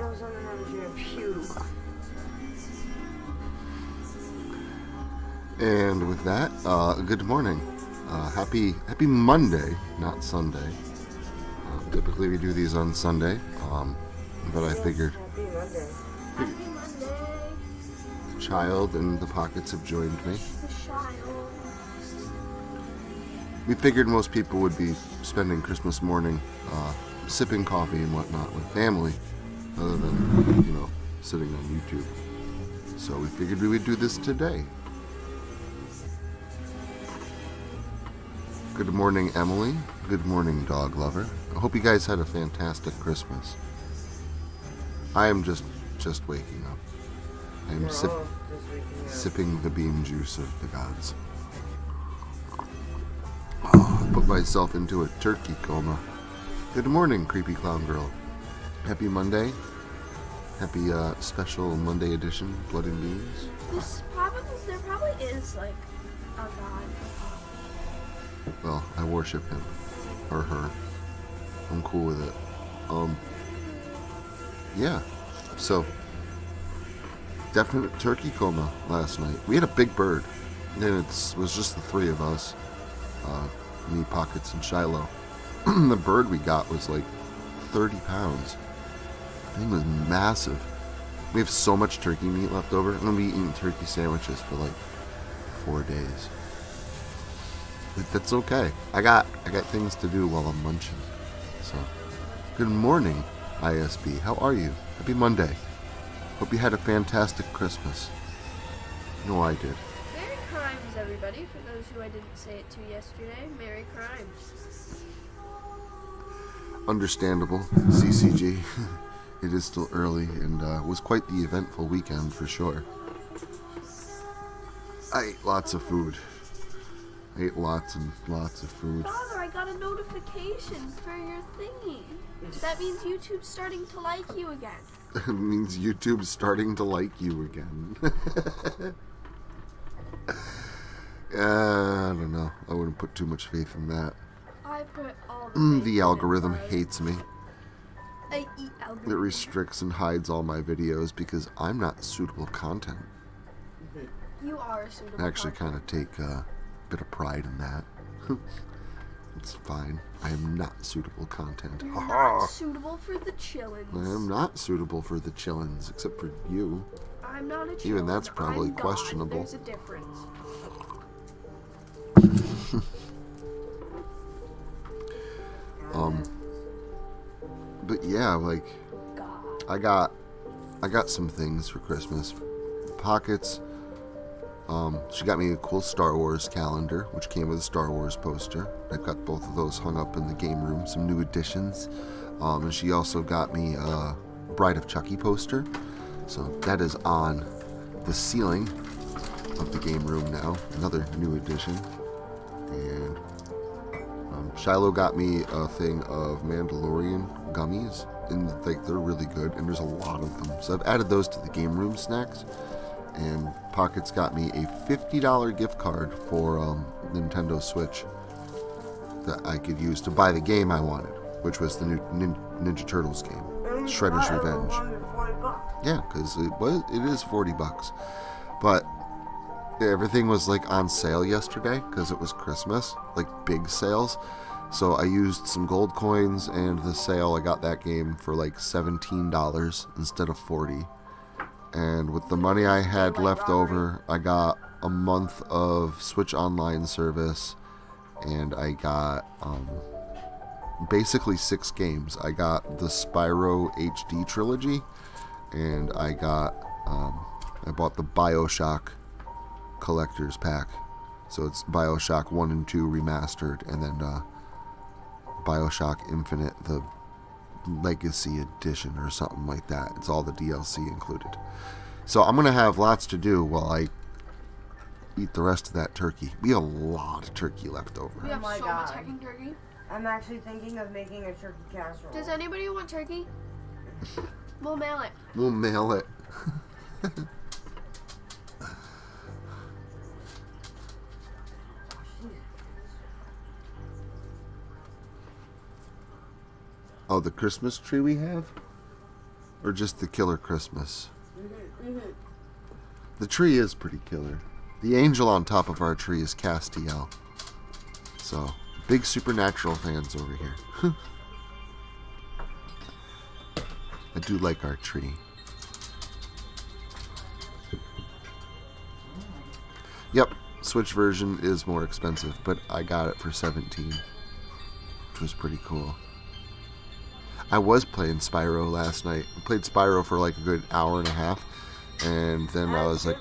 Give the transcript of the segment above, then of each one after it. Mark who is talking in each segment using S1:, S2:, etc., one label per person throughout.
S1: And with that, good morning. Happy Monday, not Sunday. Typically we do these on Sunday, but I figured
S2: Happy Monday.
S3: Happy Monday.
S1: the child and the pockets have joined me.
S3: The child.
S1: We figured most people would be spending Christmas morning sipping coffee and whatnot with family, other than, sitting on YouTube. So we figured we would do this today. Good morning, Emily. Good morning, dog lover. I hope you guys had a fantastic Christmas. I am just waking up. I am sipping the bean juice of the gods. I put myself into a turkey coma. Good morning, creepy clown girl. Happy Monday. Happy special Monday edition Blood and Beans.
S3: There probably is like a god.
S1: Well, I worship him. Or her. I'm cool with it. Yeah. So, definite turkey coma last night. We had a big bird. And it was just the three of us. Me, Pockets, and Shiloh. The bird we got was like 30 pounds. The thing was massive. We have so much turkey meat left over. I'm going to be eating turkey sandwiches for like 4 days. But that's okay. I got things to do while I'm munching. So, good morning, ISB. How are you? Happy Monday. Hope you had a fantastic Christmas. No, I did.
S3: Merry Crimes, everybody. For those who I didn't say it to yesterday, Merry Crimes.
S1: Understandable, CCG. It is still early and was quite the eventful weekend for sure. I ate lots of food. I ate lots and lots of food.
S3: Father, I got a notification for your thingy. That means YouTube's starting to like you again.
S1: It means YouTube's starting to like you again. I don't know. I wouldn't put too much faith in that.
S3: I put all the
S1: The algorithm hates me.
S3: I eat
S1: It
S3: algorithm.
S1: restricts and hides all my videos because I'm not suitable content.
S3: You are a suitable
S1: I actually
S3: content.
S1: kind of take a bit of pride in that. It's fine. I am not suitable content.
S3: You're not suitable for the chillins.
S1: I am not suitable for the chillins, except for you.
S3: I'm not a chillin.
S1: Even that's probably
S3: I'm God.
S1: questionable.
S3: There's a difference.
S1: But yeah, like
S3: God.
S1: I got some things for Christmas. Pockets. She got me a cool Star Wars calendar, which came with a Star Wars poster. I've got both of those hung up in the game room, some new additions. And she also got me a Bride of Chucky poster. So that is on the ceiling of the game room now. Another new addition. And Shiloh got me a thing of Mandalorian gummies. And they're really good, and there's a lot of them. So I've added those to the game room snacks. And Pockets got me a $50 gift card for Nintendo Switch that I could use to buy the game I wanted, which was the new Ninja Turtles game, Shredder's Revenge. Yeah, because it is $40, but everything was like on sale yesterday because it was Christmas, like big sales. So I used some gold coins, and the sale I got that game for like $17 instead of $40. And with the money I had left over, I got a month of Switch Online service, and I got basically 6 games. I got the Spyro HD trilogy, and I bought the BioShock collector's pack. So it's BioShock 1 and 2 remastered, and then BioShock Infinite, the Legacy Edition or something like that. It's all the DLC included. So I'm going to have lots to do while I eat the rest of that turkey. We have a lot of turkey left over.
S3: We have
S2: my
S3: so
S2: God.
S3: much heckin' turkey.
S2: I'm actually thinking of making a turkey casserole.
S3: Does anybody want turkey? We'll mail it.
S1: We'll mail it. Oh, the Christmas tree we have? Or just the killer Christmas? The tree is pretty killer. The angel on top of our tree is Castiel. So, big Supernatural fans over here. I do like our tree. Yep, Switch version is more expensive, but I got it for $17, which was pretty cool. I was playing Spyro last night. I played Spyro for like a good hour and a half, and then I was like,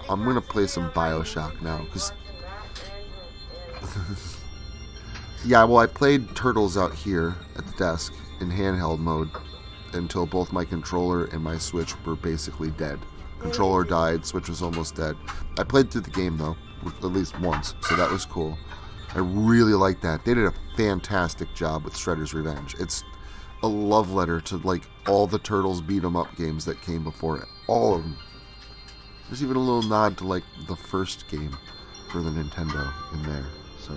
S1: I'm gonna play some Bioshock now, because yeah, well, I played Turtles out here at the desk in handheld mode until both my controller and my Switch were basically dead. Controller died, Switch was almost dead. I played through the game though, at least once, so that was cool. I really like that. They did a fantastic job with Shredder's Revenge. It's a love letter to like all the Turtles beat 'em up games that came before it. All of them. There's even a little nod to like the first game for the Nintendo in there. So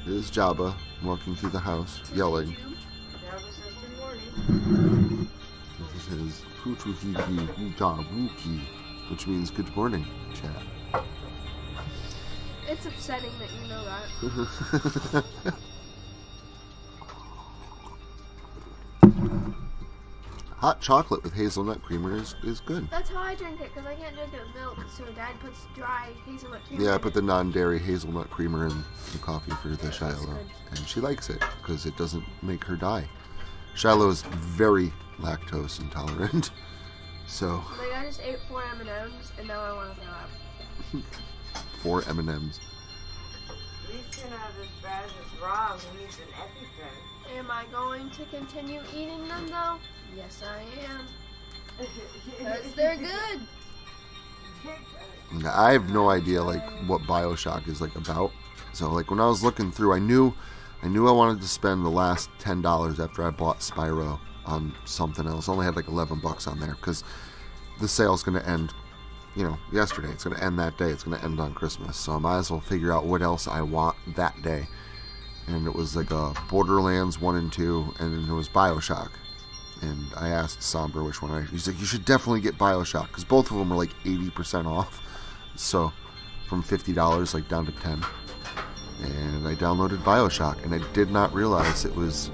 S1: there's Jabba walking through the house, yelling. This is which means good morning, chat.
S3: It's upsetting that you know that.
S1: Hot chocolate with hazelnut creamer is good.
S3: That's how I drink it, because I can't drink it with milk, so Dad puts dry hazelnut creamer
S1: Yeah, I
S3: in
S1: put
S3: it.
S1: the non-dairy hazelnut creamer in the coffee for the Shiloh, and she likes it because it doesn't make her die. Shiloh is very lactose intolerant, so
S3: Like, I just ate 4 M&Ms, and now I want to throw up.
S1: 4 M&Ms.
S2: He's gonna have as bad as Rob who needs an EpiPen.
S3: Am I going to continue eating them, though? Yes, I am. Because they're good.
S1: I have no idea like what Bioshock is like about. So like when I was looking through, I knew I wanted to spend the last $10 after I bought Spyro on something else. I only had like $11 on there because the sale's going to end, you know, yesterday. It's going to end that day. It's going to end on Christmas. So I might as well figure out what else I want that day. And it was like a Borderlands 1 and 2, and then it was Bioshock. And I asked Somber which one he's like, you should definitely get Bioshock, because both of them are like 80% off. So, from $50, like down to 10. And I downloaded Bioshock, and I did not realize it was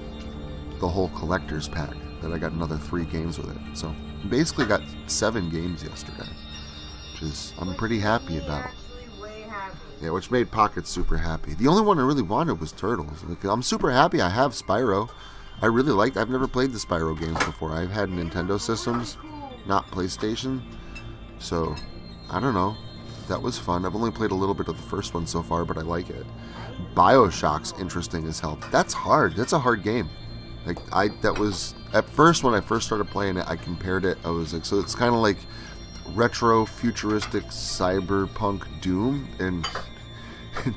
S1: the whole collector's pack, that I got another 3 games with it. So, I basically got 7 games yesterday, which is, I'm pretty happy about. Yeah, which made Pocket super happy. The only one I really wanted was Turtles. Like, I'm super happy I have Spyro. I really liked. I've never played the Spyro games before. I've had Nintendo systems, not PlayStation. So, I don't know. That was fun. I've only played a little bit of the first one so far, but I like it. Bioshock's interesting as hell. That's hard. That's a hard game. Like that was at first when I first started playing it. I compared it. I was like, so it's kind of like retro futuristic cyberpunk Doom, and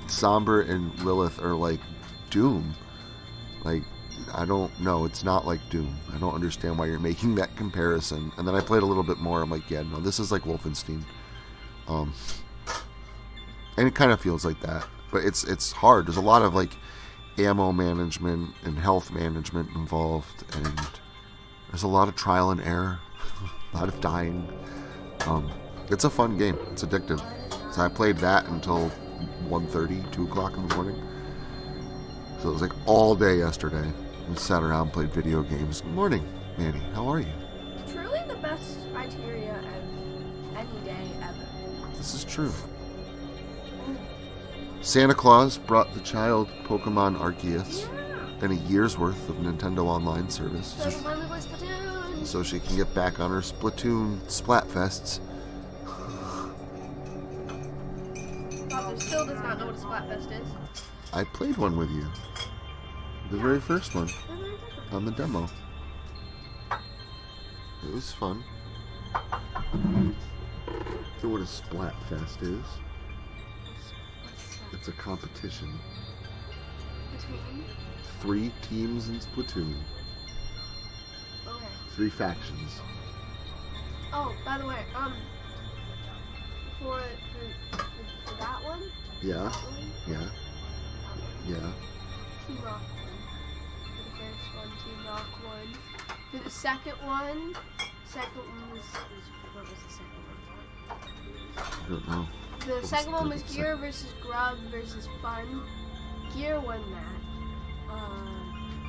S1: Somber and Lilith are like Doom. Like, I don't know, it's not like Doom. I don't understand why you're making that comparison. And then I played a little bit more, I'm like, yeah, no, this is like Wolfenstein. And it kind of feels like that, but it's hard. There's a lot of like ammo management and health management involved, and there's a lot of trial and error, a lot of dying. It's a fun game. It's addictive. So I played that until 1:30, 2 o'clock in the morning. So it was like all day yesterday. We sat around, played video games. Good morning, Manny. How are you?
S3: Truly the best criteria of any day ever.
S1: This is true. Santa Claus brought the child Pokemon Arceus and a year's worth of Nintendo Online service.
S3: So she finally plays Splatoon.
S1: So she can get back on her Splatoon Splatfests.
S3: Probably still does not know what a Splatfest is.
S1: I played one with you. The very first one. On the demo. It was fun. You know what a Splatfest is? It's a competition.
S3: Between?
S1: 3 teams in Splatoon.
S3: Okay.
S1: 3 factions.
S3: Oh, by the way, for that one?
S1: Yeah,
S3: That one,
S1: yeah, yeah.
S3: Team Rocket. For the first one, to knock one. For the second one was what was the second one?
S1: I don't know.
S3: The second one was Gear versus Grub versus Fun. Gear won that.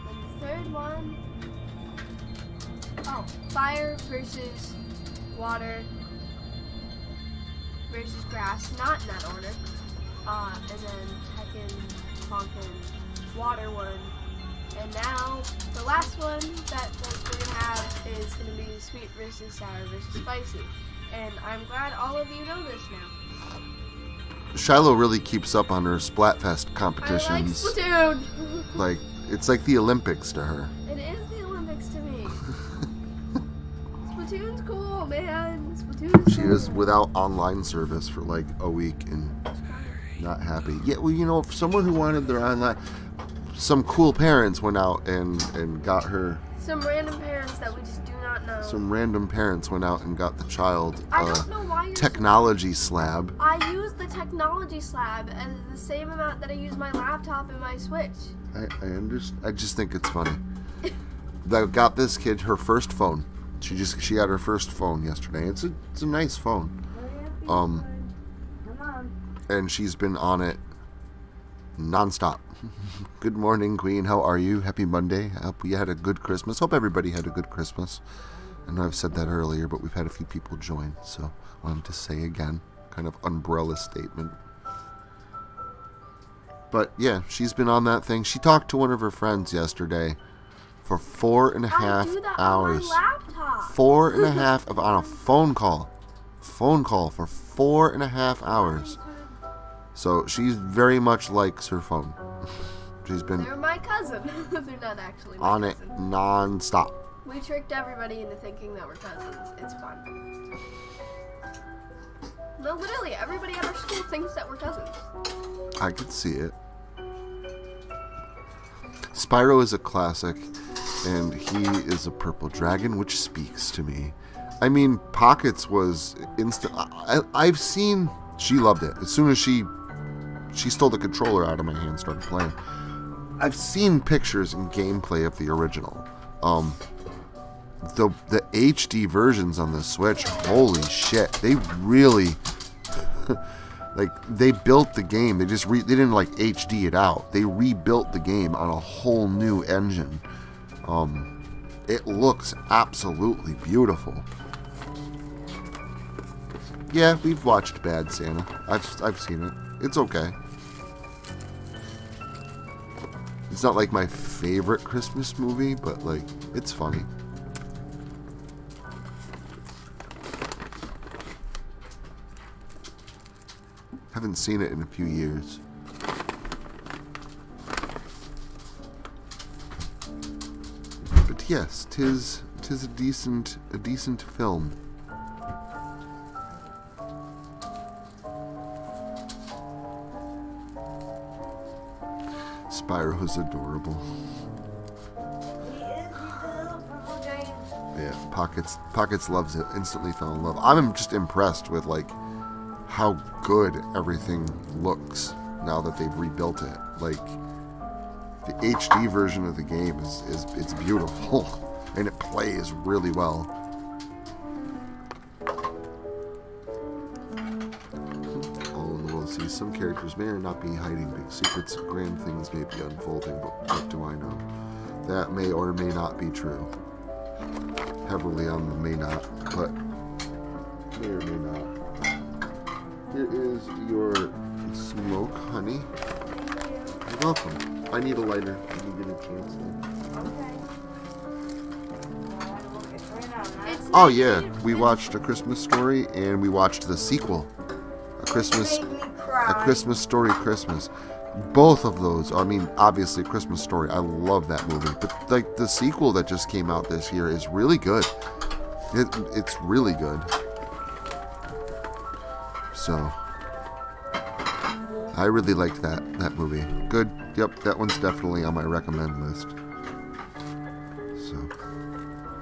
S3: And the third one, Fire versus Water versus Grass, not in that order. And then Tekken, Tonkin, Water won. And now the last one that we're gonna have is gonna be Sweet versus Sour versus Spicy. And I'm glad all of you know this now.
S1: Shiloh really keeps up on her Splatfest competitions.
S3: I like Splatoon.
S1: Like, it's like the Olympics to her.
S3: It is the Olympics to me. Splatoon's cool, man. Splatoon's
S1: She
S3: cool.
S1: was without online service for like a week and not happy. Yeah, well, you know, for someone who wanted their online, some cool parents went out and got her.
S3: Some random parents that we just do not know.
S1: Some random parents went out and got the child
S3: I don't know why you're
S1: technology slab.
S3: I use the technology slab as the same amount that I use my laptop and my Switch.
S1: I understand. I just think it's funny. They got this kid her first phone. She got her first phone yesterday. It's a nice phone.
S2: Come on.
S1: And she's been on it nonstop. Good morning, Queen. How are you? Happy Monday. I hope you had a good Christmas. Hope everybody had a good Christmas. I know I've said that earlier, but we've had a few people join, so I wanted to say again, kind of umbrella statement. But yeah, she's been on that thing. She talked to one of her friends yesterday for 4.5
S3: I do that
S1: hours.
S3: on my laptop.
S1: 4.5 on a phone call. Phone call for 4.5 hours. So she very much likes her phone. She's been
S3: They're my cousin. They're not actually my
S1: on it
S3: cousin.
S1: non-stop.
S3: We tricked everybody into thinking that we're cousins. It's fun. No, literally, everybody at our school thinks that we're cousins.
S1: I could see it. Spyro is a classic, and he is a purple dragon, which speaks to me. I mean, Pockets was instant. I've seen. She loved it. As soon as she stole the controller out of my hand and started playing. I've seen pictures and gameplay of the original. The HD versions on the Switch, holy shit! They really like they built the game. They just they didn't like HD it out. They rebuilt the game on a whole new engine. It looks absolutely beautiful. Yeah, we've watched Bad Santa. I've seen it. It's okay. It's not like my favorite Christmas movie, but like it's funny. Haven't seen it in a few years. But yes, tis a decent film. Spyro's adorable.
S2: He is. He's a little purple giant.
S1: Yeah, Pockets loves it. Instantly fell in love. I'm just impressed with like how good everything looks now that they've rebuilt it. Like the HD version of the game is it's beautiful and it plays really well. All in the world sees some characters may or not be hiding big secrets. Grand things may be unfolding, but what do I know? That may or may not be true. Heavily on the may not, but may or may not. Here is your smoke, honey. You're welcome. I need a lighter when you get a chance.
S2: Okay. It's right now, man.
S3: It's
S1: Oh yeah, we watched A Christmas Story and we watched the sequel, A Christmas
S2: Make me cry.
S1: Story Christmas. Both of those, I mean, obviously A Christmas Story. I love that movie, but like the sequel that just came out this year is really good. It's really good. So, I really liked that movie. Good. Yep, that one's definitely on my recommend list. So,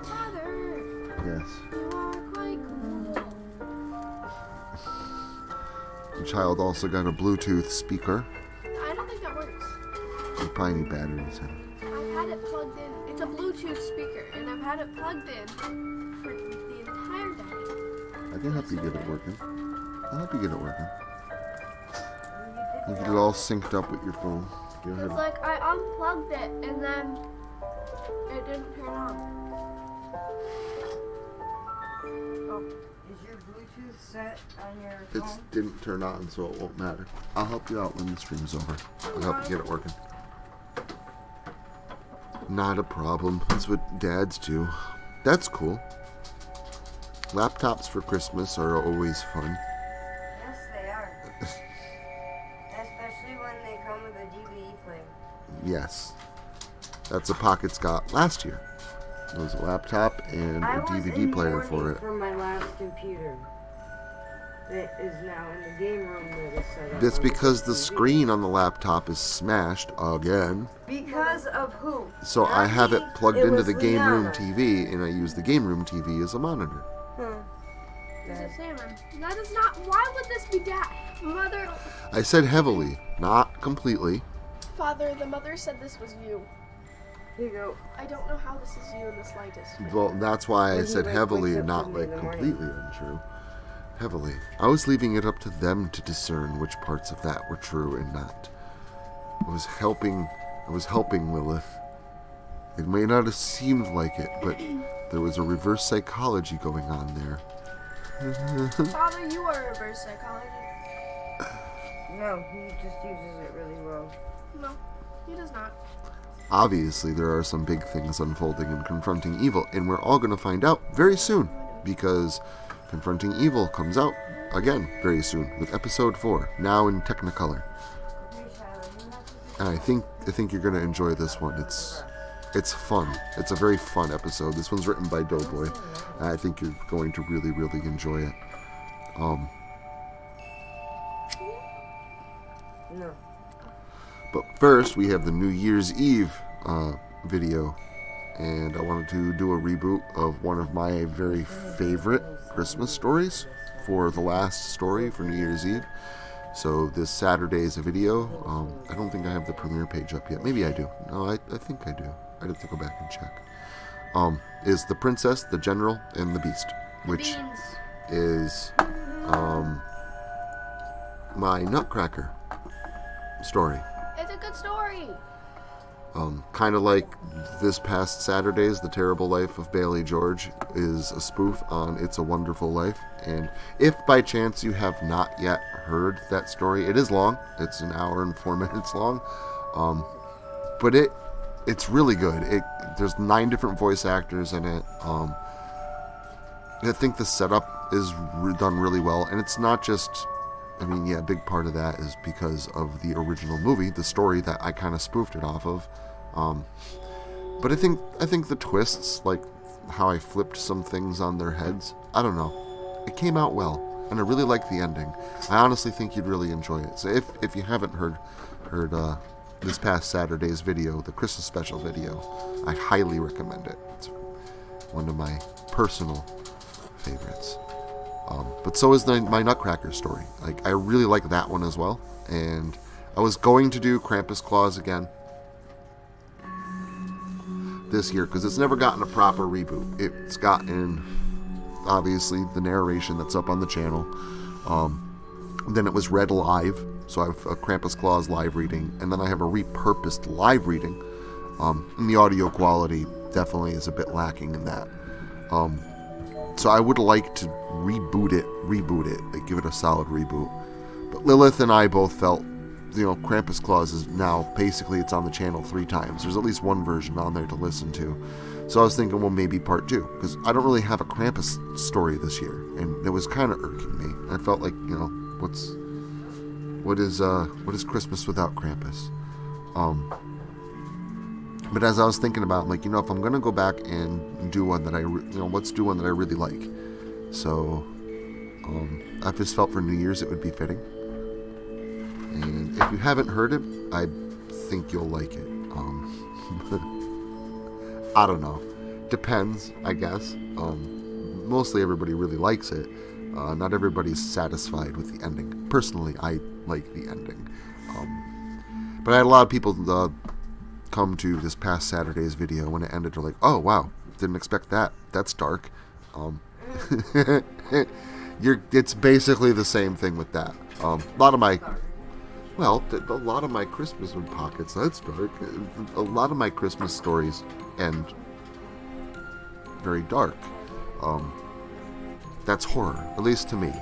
S3: Father,
S1: yes.
S3: you are quite cool.
S1: The child also got a Bluetooth speaker.
S3: I don't think that works.
S1: You probably need batteries.
S3: I've had it plugged in. It's a Bluetooth speaker, and I've had it plugged in for the entire day.
S1: I can help you get it working. I'll help you get it working. You get it all synced up with your phone. Go ahead.
S3: It's like I unplugged it, and then it didn't turn on. Oh.
S2: Is your Bluetooth set on your
S1: It
S2: phone?
S1: didn't turn on, so it won't matter. I'll help you out when the stream's over. I'll help you get it working. Not a problem. That's what dads do. That's cool. Laptops for Christmas are always fun.
S2: Yes, they are. Especially when they come with a DVD player.
S1: Yes. That's what Pockets got last year. It was a laptop and a DVD player for it.
S2: For my last computer. That is now in the game room that is set up.
S1: That's
S2: on
S1: because the
S2: TV.
S1: screen on the laptop is smashed again.
S2: Because of who?
S1: So
S2: Not
S1: I have
S2: me,
S1: it plugged
S2: it
S1: into
S2: was
S1: the game room
S2: Liana.
S1: TV, and I use the game room TV as a monitor.
S3: Is it salmon? That is not. Why would this be Dad? Mother.
S1: I said heavily, not completely.
S3: Father, the mother said this was you.
S2: Here you go.
S3: I don't know how this is you in the slightest.
S1: Well, that's why I
S2: When he,
S1: said
S2: like,
S1: heavily
S2: wakes
S1: and
S2: up
S1: not
S2: with me in
S1: like
S2: the morning.
S1: completely untrue. Heavily. I was leaving it up to them to discern which parts of that were true and not. I was helping Lilith. It may not have seemed like it, but there was a reverse psychology going on there.
S3: Father, you are reverse psychology.
S2: No, he just uses it really well.
S3: No, he does not.
S1: Obviously, there are some big things unfolding in Confronting Evil, and we're all going to find out very soon, because Confronting Evil comes out again very soon with episode 4, now in Technicolor. And I think you're going to enjoy this one. It's fun. It's a very fun episode. This one's written by Doughboy, and I think you're going to really, really enjoy it.
S2: No.
S1: But first, we have the New Year's Eve video, and I wanted to do a reboot of one of my very favorite Christmas stories for the last story for New Year's Eve. So this Saturday is a video. I don't think I have the premiere page up yet. Maybe I do. No, I think I do. I'd have to go back and check. Is The Princess, the General, and the Beast, which
S3: Beans.
S1: is my Nutcracker story.
S3: It's a good story.
S1: Kind of like this past Saturday's The Terrible Life of Bailey George is a spoof on It's a Wonderful Life. And if by chance you have not yet heard that story, it is long. It's an hour and 4 minutes long. But it's really good. There's 9 different voice actors in it. I think the setup is done really well. And it's not just... I mean, yeah, a big part of that is because of the original movie, the story that I kind of spoofed it off of. But I think the twists, like how I flipped some things on their heads, I don't know. It came out well, and I really like the ending. I honestly think you'd really enjoy it. So if you haven't heard this past Saturday's video, the Christmas special video, I highly recommend it. It's one of my personal favorites. But so is my Nutcracker story. Like, I really like that one as well. And I was going to do Krampus Claus again this year because it's never gotten a proper reboot. It's gotten, obviously, the narration that's up on the channel. Then it was read live. So I have a Krampus Claus live reading. And then I have a repurposed live reading. And the audio quality definitely is a bit lacking in that. So I would like to reboot it, like give it a solid reboot. But Lilith and I both felt, Krampus Claus is now, basically it's on the channel 3 times. There's at least one version on there to listen to. So I was thinking, well, maybe part 2, because I don't really have a Krampus story this year, and it was kind of irking me. I felt like, what is Christmas without Krampus? But as I was thinking about, if I'm going to go back and do one that let's do one that I really like. So, I just felt for New Year's it would be fitting. And if you haven't heard it, I think you'll like it. I don't know. Depends, I guess. Mostly everybody really likes it. Not everybody's satisfied with the ending. Personally, I like the ending. But I had a lot of people come to this past Saturday's video when it ended, are like, oh wow, didn't expect that. That's dark. It's basically the same thing with that. A lot of my Christmas pockets, that's dark. A lot of my Christmas stories end very dark. That's horror, at least to me.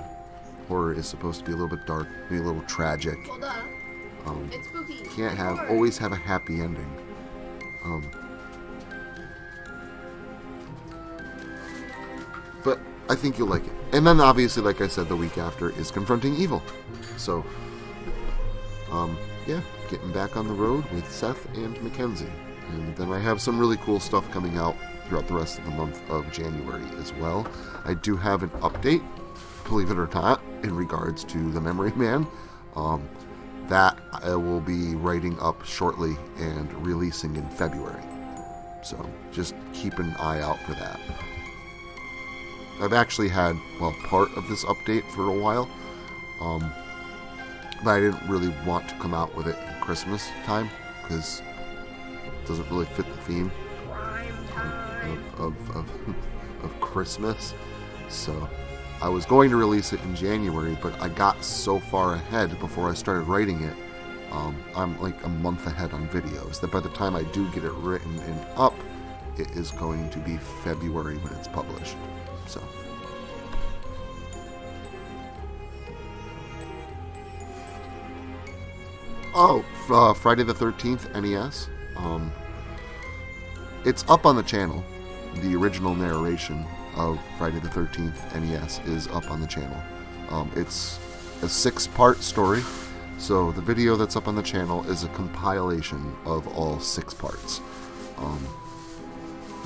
S1: Horror is supposed to be a little bit dark, maybe a little tragic.
S3: Well, duh. It's spooky.
S1: Can't
S3: Horror.
S1: always have a happy ending. But I think you'll like it. And then obviously, like I said, the week after is Confronting Evil. So, yeah, getting back on the road with Seth and Mackenzie. And then I have some really cool stuff coming out throughout the rest of the month of January as well. I do have an update, believe it or not, in regards to the Memory Man. That I will be writing up shortly and releasing in February. So just keep an eye out for that. I've actually had, part of this update for a while. But I didn't really want to come out with it in Christmas time because it doesn't really fit the theme of Christmas. So I was going to release it in January, but I got so far ahead before I started writing it. I'm like a month ahead on videos, that by the time I do get it written and up, it is going to be February when it's published. So. Friday the 13th NES. It's up on the channel. The original narration of Friday the 13th NES is up on the channel. It's a 6-part story, so the video that's up on the channel is a compilation of all 6 parts.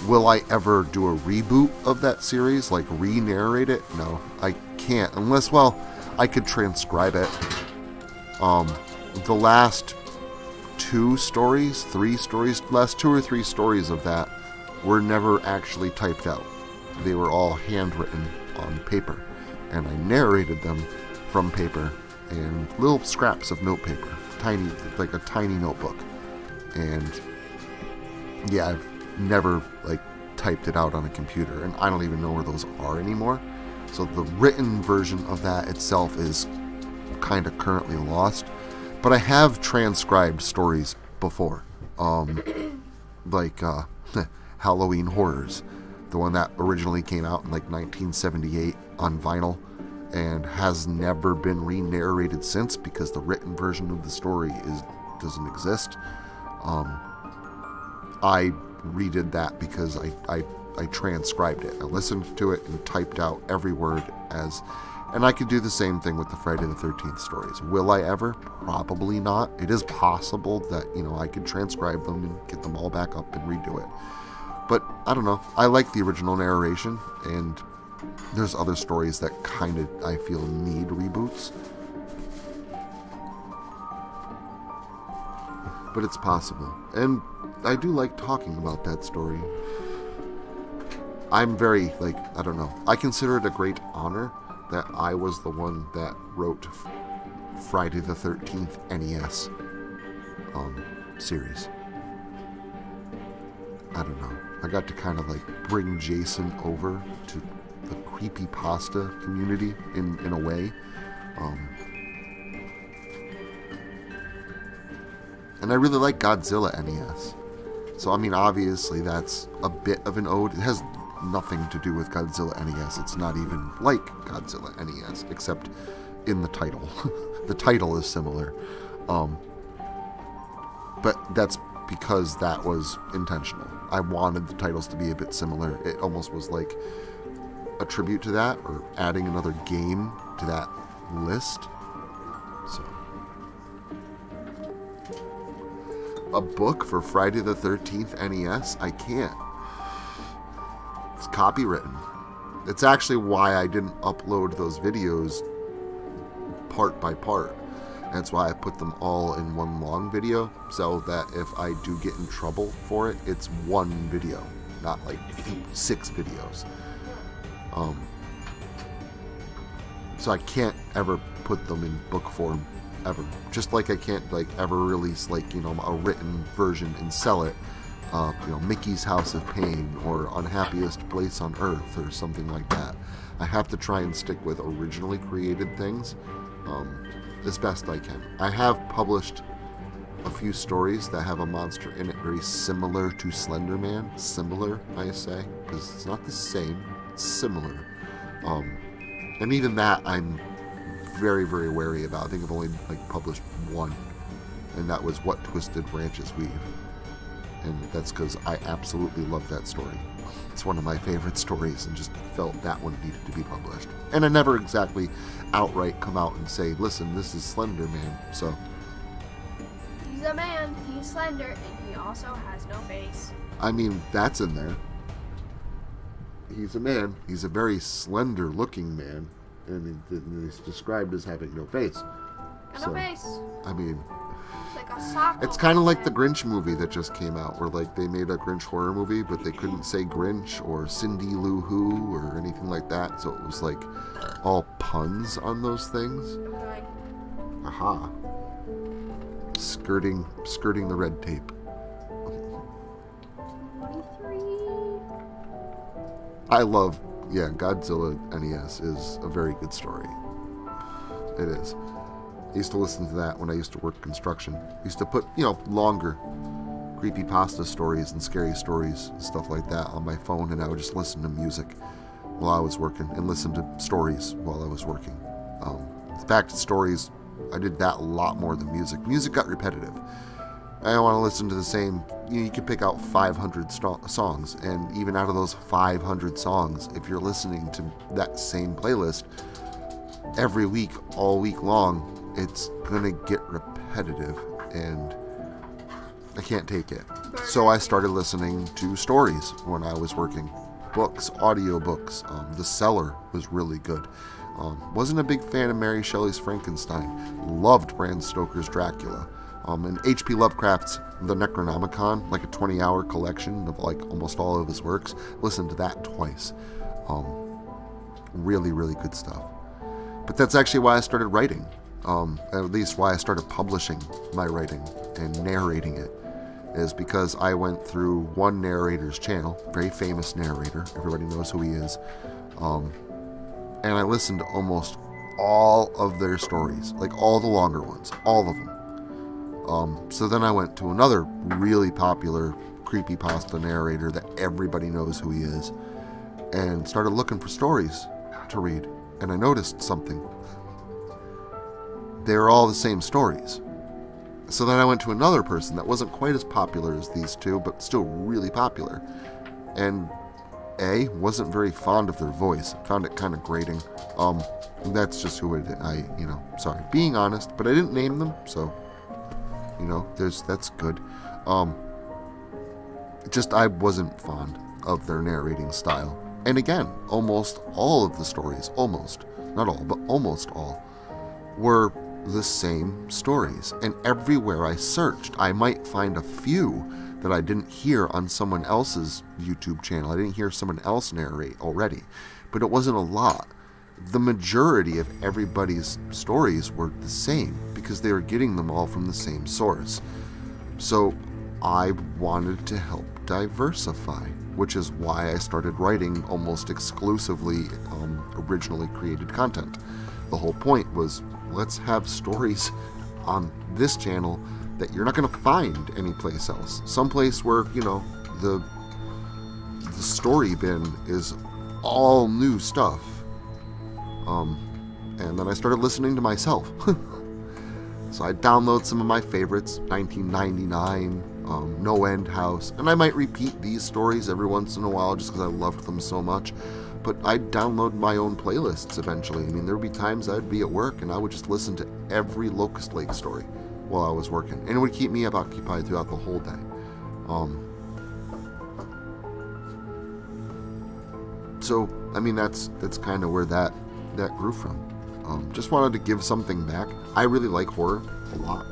S1: Will I ever do a reboot of that series, like re-narrate it? No, I can't, unless, I could transcribe it. The last 2 or 3 stories of that were never actually typed out. They were all handwritten on paper, and I narrated them from paper and little scraps of notepaper, like a tiny notebook. And yeah, I've never typed it out on a computer, and I don't even know where those are anymore. So the written version of that itself is kind of currently lost. But I have transcribed stories before, like Halloween Horrors, the one that originally came out in 1978 on vinyl and has never been re-narrated since because the written version of the story doesn't exist. I redid that because I transcribed it. I listened to it and typed out every word and I could do the same thing with the Friday the 13th stories. Will I ever? Probably not. It is possible that, I could transcribe them and get them all back up and redo it. But I don't know. I like the original narration, and there's other stories that kind of, I feel, need reboots. But it's possible. And I do like talking about that story. I'm very, I don't know. I consider it a great honor that I was the one that wrote Friday the 13th NES series. I don't know. I got to kind of bring Jason over to the creepypasta community in a way. And I really like Godzilla NES. So, obviously that's a bit of an ode. It has nothing to do with Godzilla NES. It's not even like Godzilla NES, except in the title. The title is similar. But that's because that was intentional. I wanted the titles to be a bit similar. It almost was like a tribute to that, or adding another game to that list. So, a book for Friday the 13th NES? I can't. It's copywritten. It's actually why I didn't upload those videos part by part. That's why I put them all in one long video, so that if I do get in trouble for it, it's one video, not 6 videos. So I can't ever put them in book form ever. Just like I can't like ever release like, you know, a written version and sell it. You know, Mickey's House of Pain or Unhappiest Place on Earth or something like that. I have to try and stick with originally created things as best I can. I have published a few stories that have a monster in it very similar to Slender Man. Similar, I say, because it's not the same. It's similar. And even that I'm very, very wary about. I think I've only like published one, and that was What Twisted Branches Weave. And that's because I absolutely love that story. It's one of my favorite stories and just felt that one needed to be published. And I never exactly outright come out and say, listen, this is Slender Man. So
S3: He's a man, he's slender, and he also has no face.
S1: I mean, that's in there. He's a man. He's a very slender looking man. And he's described as having no face.
S3: Got no face.
S1: I mean,
S3: It's like a sock.
S1: it's kind of like the Grinch movie that just came out, where like they made a Grinch horror movie, but they couldn't say Grinch or Cindy Lou Who or anything like that, so it was like all puns on those things.
S3: Like,
S1: Aha. Skirting the red tape.
S3: 23.
S1: I love, Godzilla NES is a very good story. It is. I used to listen to that when I used to work construction. I used to put, longer creepypasta stories and scary stories and stuff like that on my phone, and I would just listen to music while I was working and listen to stories while I was working. In fact, stories, I did that a lot more than music. Music got repetitive. I don't want to listen to the same, you could pick out 500 songs, and even out of those 500 songs, if you're listening to that same playlist every week, all week long, it's going to get repetitive, and I can't take it. So I started listening to stories when I was working. Books, audiobooks. The Cellar was really good. Wasn't a big fan of Mary Shelley's Frankenstein. Loved Bram Stoker's Dracula. And H.P. Lovecraft's The Necronomicon, like a 20-hour collection of like almost all of his works. Listened to that twice. Really, really good stuff. But that's actually why I started writing. At least why I started publishing my writing and narrating it, is because I went through one narrator's channel, very famous narrator, everybody knows who he is, and I listened to almost all of their stories, like all the longer ones, all of them. So then I went to another really popular creepypasta narrator that everybody knows who he is, and started looking for stories to read, and I noticed something. They were all the same stories. So then I went to another person that wasn't quite as popular as these two, but still really popular. And wasn't very fond of their voice. Found it kind of grating. That's just who sorry, being honest, but I didn't name them, so, that's good. Just I wasn't fond of their narrating style. And again, almost all of the stories, not all, but almost all, were the same stories. And everywhere I searched, I might find a few that I didn't hear on someone else's YouTube channel. I didn't hear someone else narrate already, but it wasn't a lot. The majority of everybody's stories were the same because they were getting them all from the same source. So I wanted to help diversify, which is why I started writing almost exclusively originally created content. The whole point was, let's have stories on this channel that you're not going to find anyplace else. Someplace where, the story bin is all new stuff. And then I started listening to myself. So I download some of my favorites, 1999, No End House, and I might repeat these stories every once in a while just because I loved them so much. But I'd download my own playlists eventually. I mean, there would be times I'd be at work and I would just listen to every Locust Lake story while I was working. And it would keep me occupied throughout the whole day. So, I mean, that's kind of where that grew from. Just wanted to give something back. I really like horror a lot.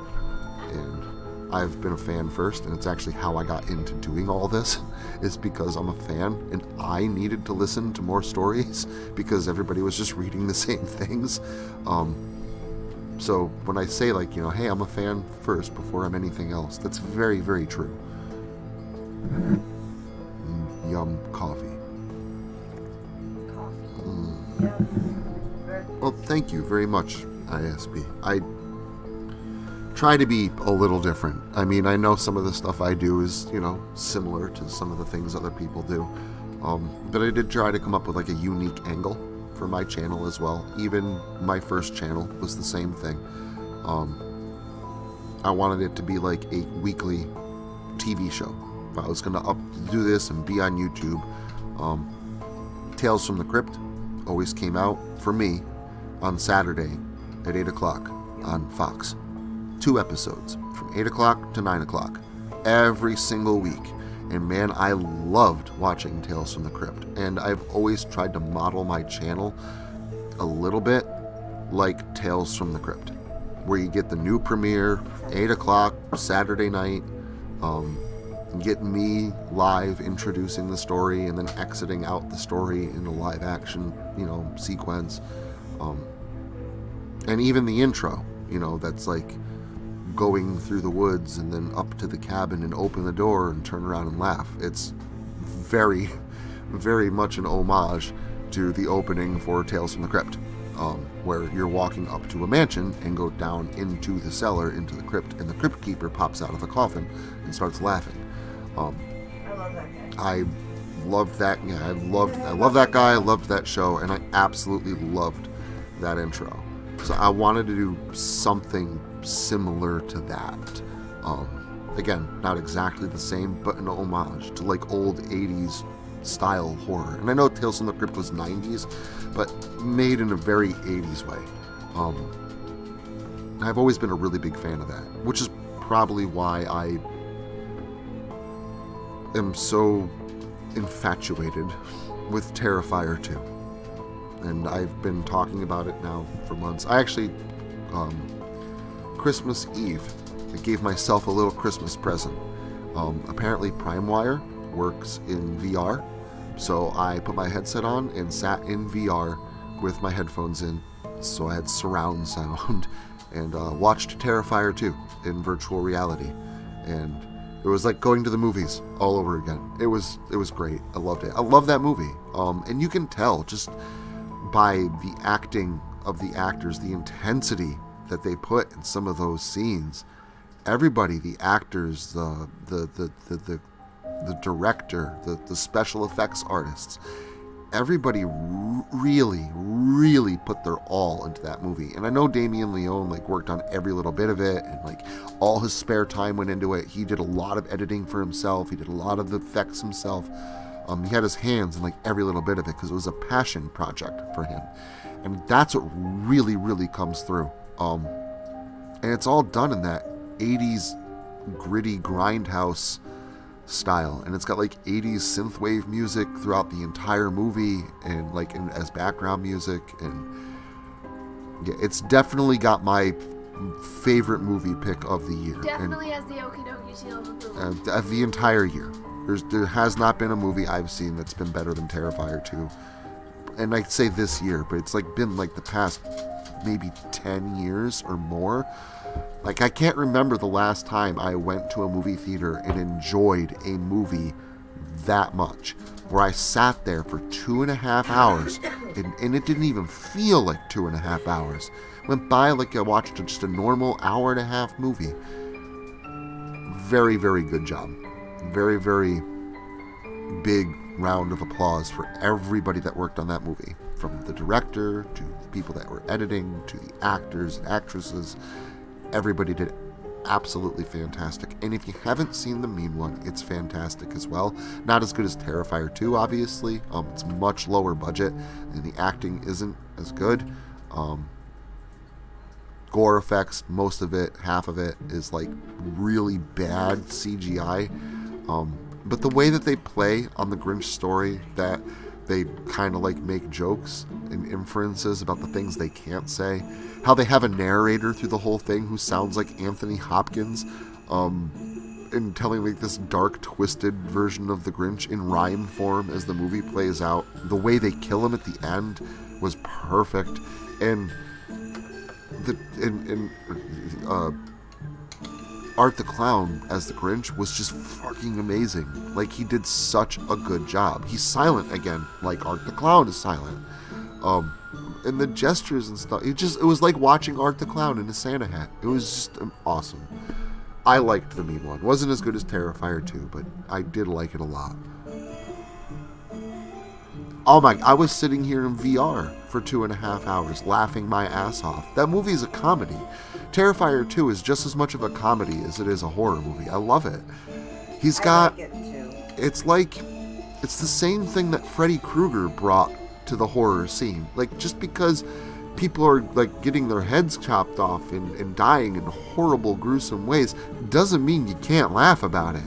S1: And I've been a fan first, and it's actually how I got into doing all this, is because I'm a fan, and I needed to listen to more stories because everybody was just reading the same things. So when I say, like, you know, hey, I'm a fan first before I'm anything else, that's very, very true. Yum coffee. Well, thank you very much, ISB. I try to be a little different. I mean, I know some of the stuff I do is, you know, similar to some of the things other people do. But I did try to come up with like a unique angle for my channel as well. Even my first channel was the same thing. I wanted it to be like a weekly TV show. If I was going to do this and be on YouTube, Tales from the Crypt always came out for me on Saturday at 8 o'clock on Fox. 2 episodes from 8 o'clock to 9 o'clock every single week. And man, I loved watching Tales from the Crypt. And I've always tried to model my channel a little bit like Tales from the Crypt, where you get the new premiere, 8 o'clock, Saturday night, get me live introducing the story and then exiting out the story in a live action, you know, sequence. And even the intro, you know, that's like going through the woods and then up to the cabin and open the door and turn around and laugh. It's very, very much an homage to the opening for Tales from the Crypt, where you're walking up to a mansion and go down into the cellar, into the crypt, and the crypt keeper pops out of the coffin and starts laughing.
S2: I love that guy.
S1: I loved that. Yeah, I love that guy. I loved that show, and I absolutely loved that intro. So I wanted to do something similar to that. Again, not exactly the same, but an homage to like old 80s style horror. And I know Tales from the Crypt was 90s, but made in a very 80s way. I've always been a really big fan of that, which is probably why I am so infatuated with Terrifier 2. And I've been talking about it now for months. I actually, Christmas Eve, I gave myself a little Christmas present. Apparently PrimeWire works in VR, so I put my headset on and sat in VR with my headphones in, so I had surround sound, and watched Terrifier 2 in virtual reality. And it was like going to the movies all over again. It was great. I loved it. I love that movie. And you can tell just by the acting of the actors, the intensity that they put in some of those scenes. Everybody, the actors, the director, the special effects artists, everybody really put their all into that movie. And I know Damien Leone like worked on every little bit of it, and like all his spare time went into it. He did a lot of editing for himself. He did a lot of the effects himself. He had his hands in like every little bit of it because it was a passion project for him. And that's what really comes through. And it's all done in that 80s gritty grindhouse style, and it's got like 80s synthwave music throughout the entire movie, and like as background music. And yeah, it's definitely got my favorite movie pick of the year.
S3: Definitely has the okie dokie seal of approval.
S1: Of the entire year. There has not been a movie I've seen that's been better than Terrifier 2. And I'd say this year, but it's like been like the past maybe 10 years or more. Like, I can't remember the last time I went to a movie theater and enjoyed a movie that much, where I sat there for 2.5 hours and it didn't even feel like 2.5 hours. Went by like I watched just a normal hour-and-a-half movie. Very good job. Very big round of applause for everybody that worked on that movie, from the director to the people that were editing to the actors and actresses. Everybody did absolutely fantastic. And if you haven't seen The Mean One, it's fantastic as well. Not as good as Terrifier 2, obviously. It's much lower budget, and the acting isn't as good. Gore effects, most of it, half of it, is like really bad CGI. But the way that they play on the Grinch story, that they kind of like make jokes and inferences about the things they can't say, how they have a narrator through the whole thing who sounds like Anthony Hopkins, and telling like this dark, twisted version of the Grinch in rhyme form as the movie plays out. The way they kill him at the end was perfect, and Art the Clown as the Grinch was just fucking amazing. Like, he did such a good job. He's silent again, like Art the Clown is silent. And the gestures and stuff, it was like watching Art the Clown in a Santa hat. It was just awesome. I liked the mean one. Wasn't as good as Terrifier 2, but I did like it a lot. Oh my, I was sitting here in VR for 2.5 hours laughing my ass off. That movie is a comedy. Terrifier 2 is just as much of a comedy as it is a horror movie. I love it. He's got,
S2: I like it too.
S1: It's the same thing that Freddy Krueger brought to the horror scene. Like, just because people are like getting their heads chopped off and dying in horrible, gruesome ways doesn't mean you can't laugh about it.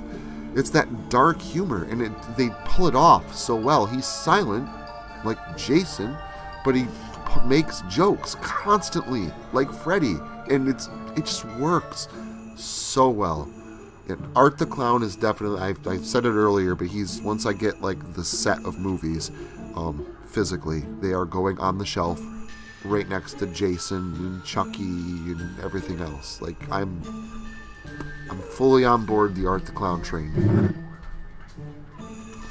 S1: It's that dark humor, and they pull it off so well. He's silent, like Jason, but he makes jokes constantly, like Freddy, and it just works so well. And Art the Clown is definitely, I said it earlier, but he's, once I get like the set of movies, physically, they are going on the shelf right next to Jason and Chucky and everything else. Like, I'm fully on board the Art the Clown train.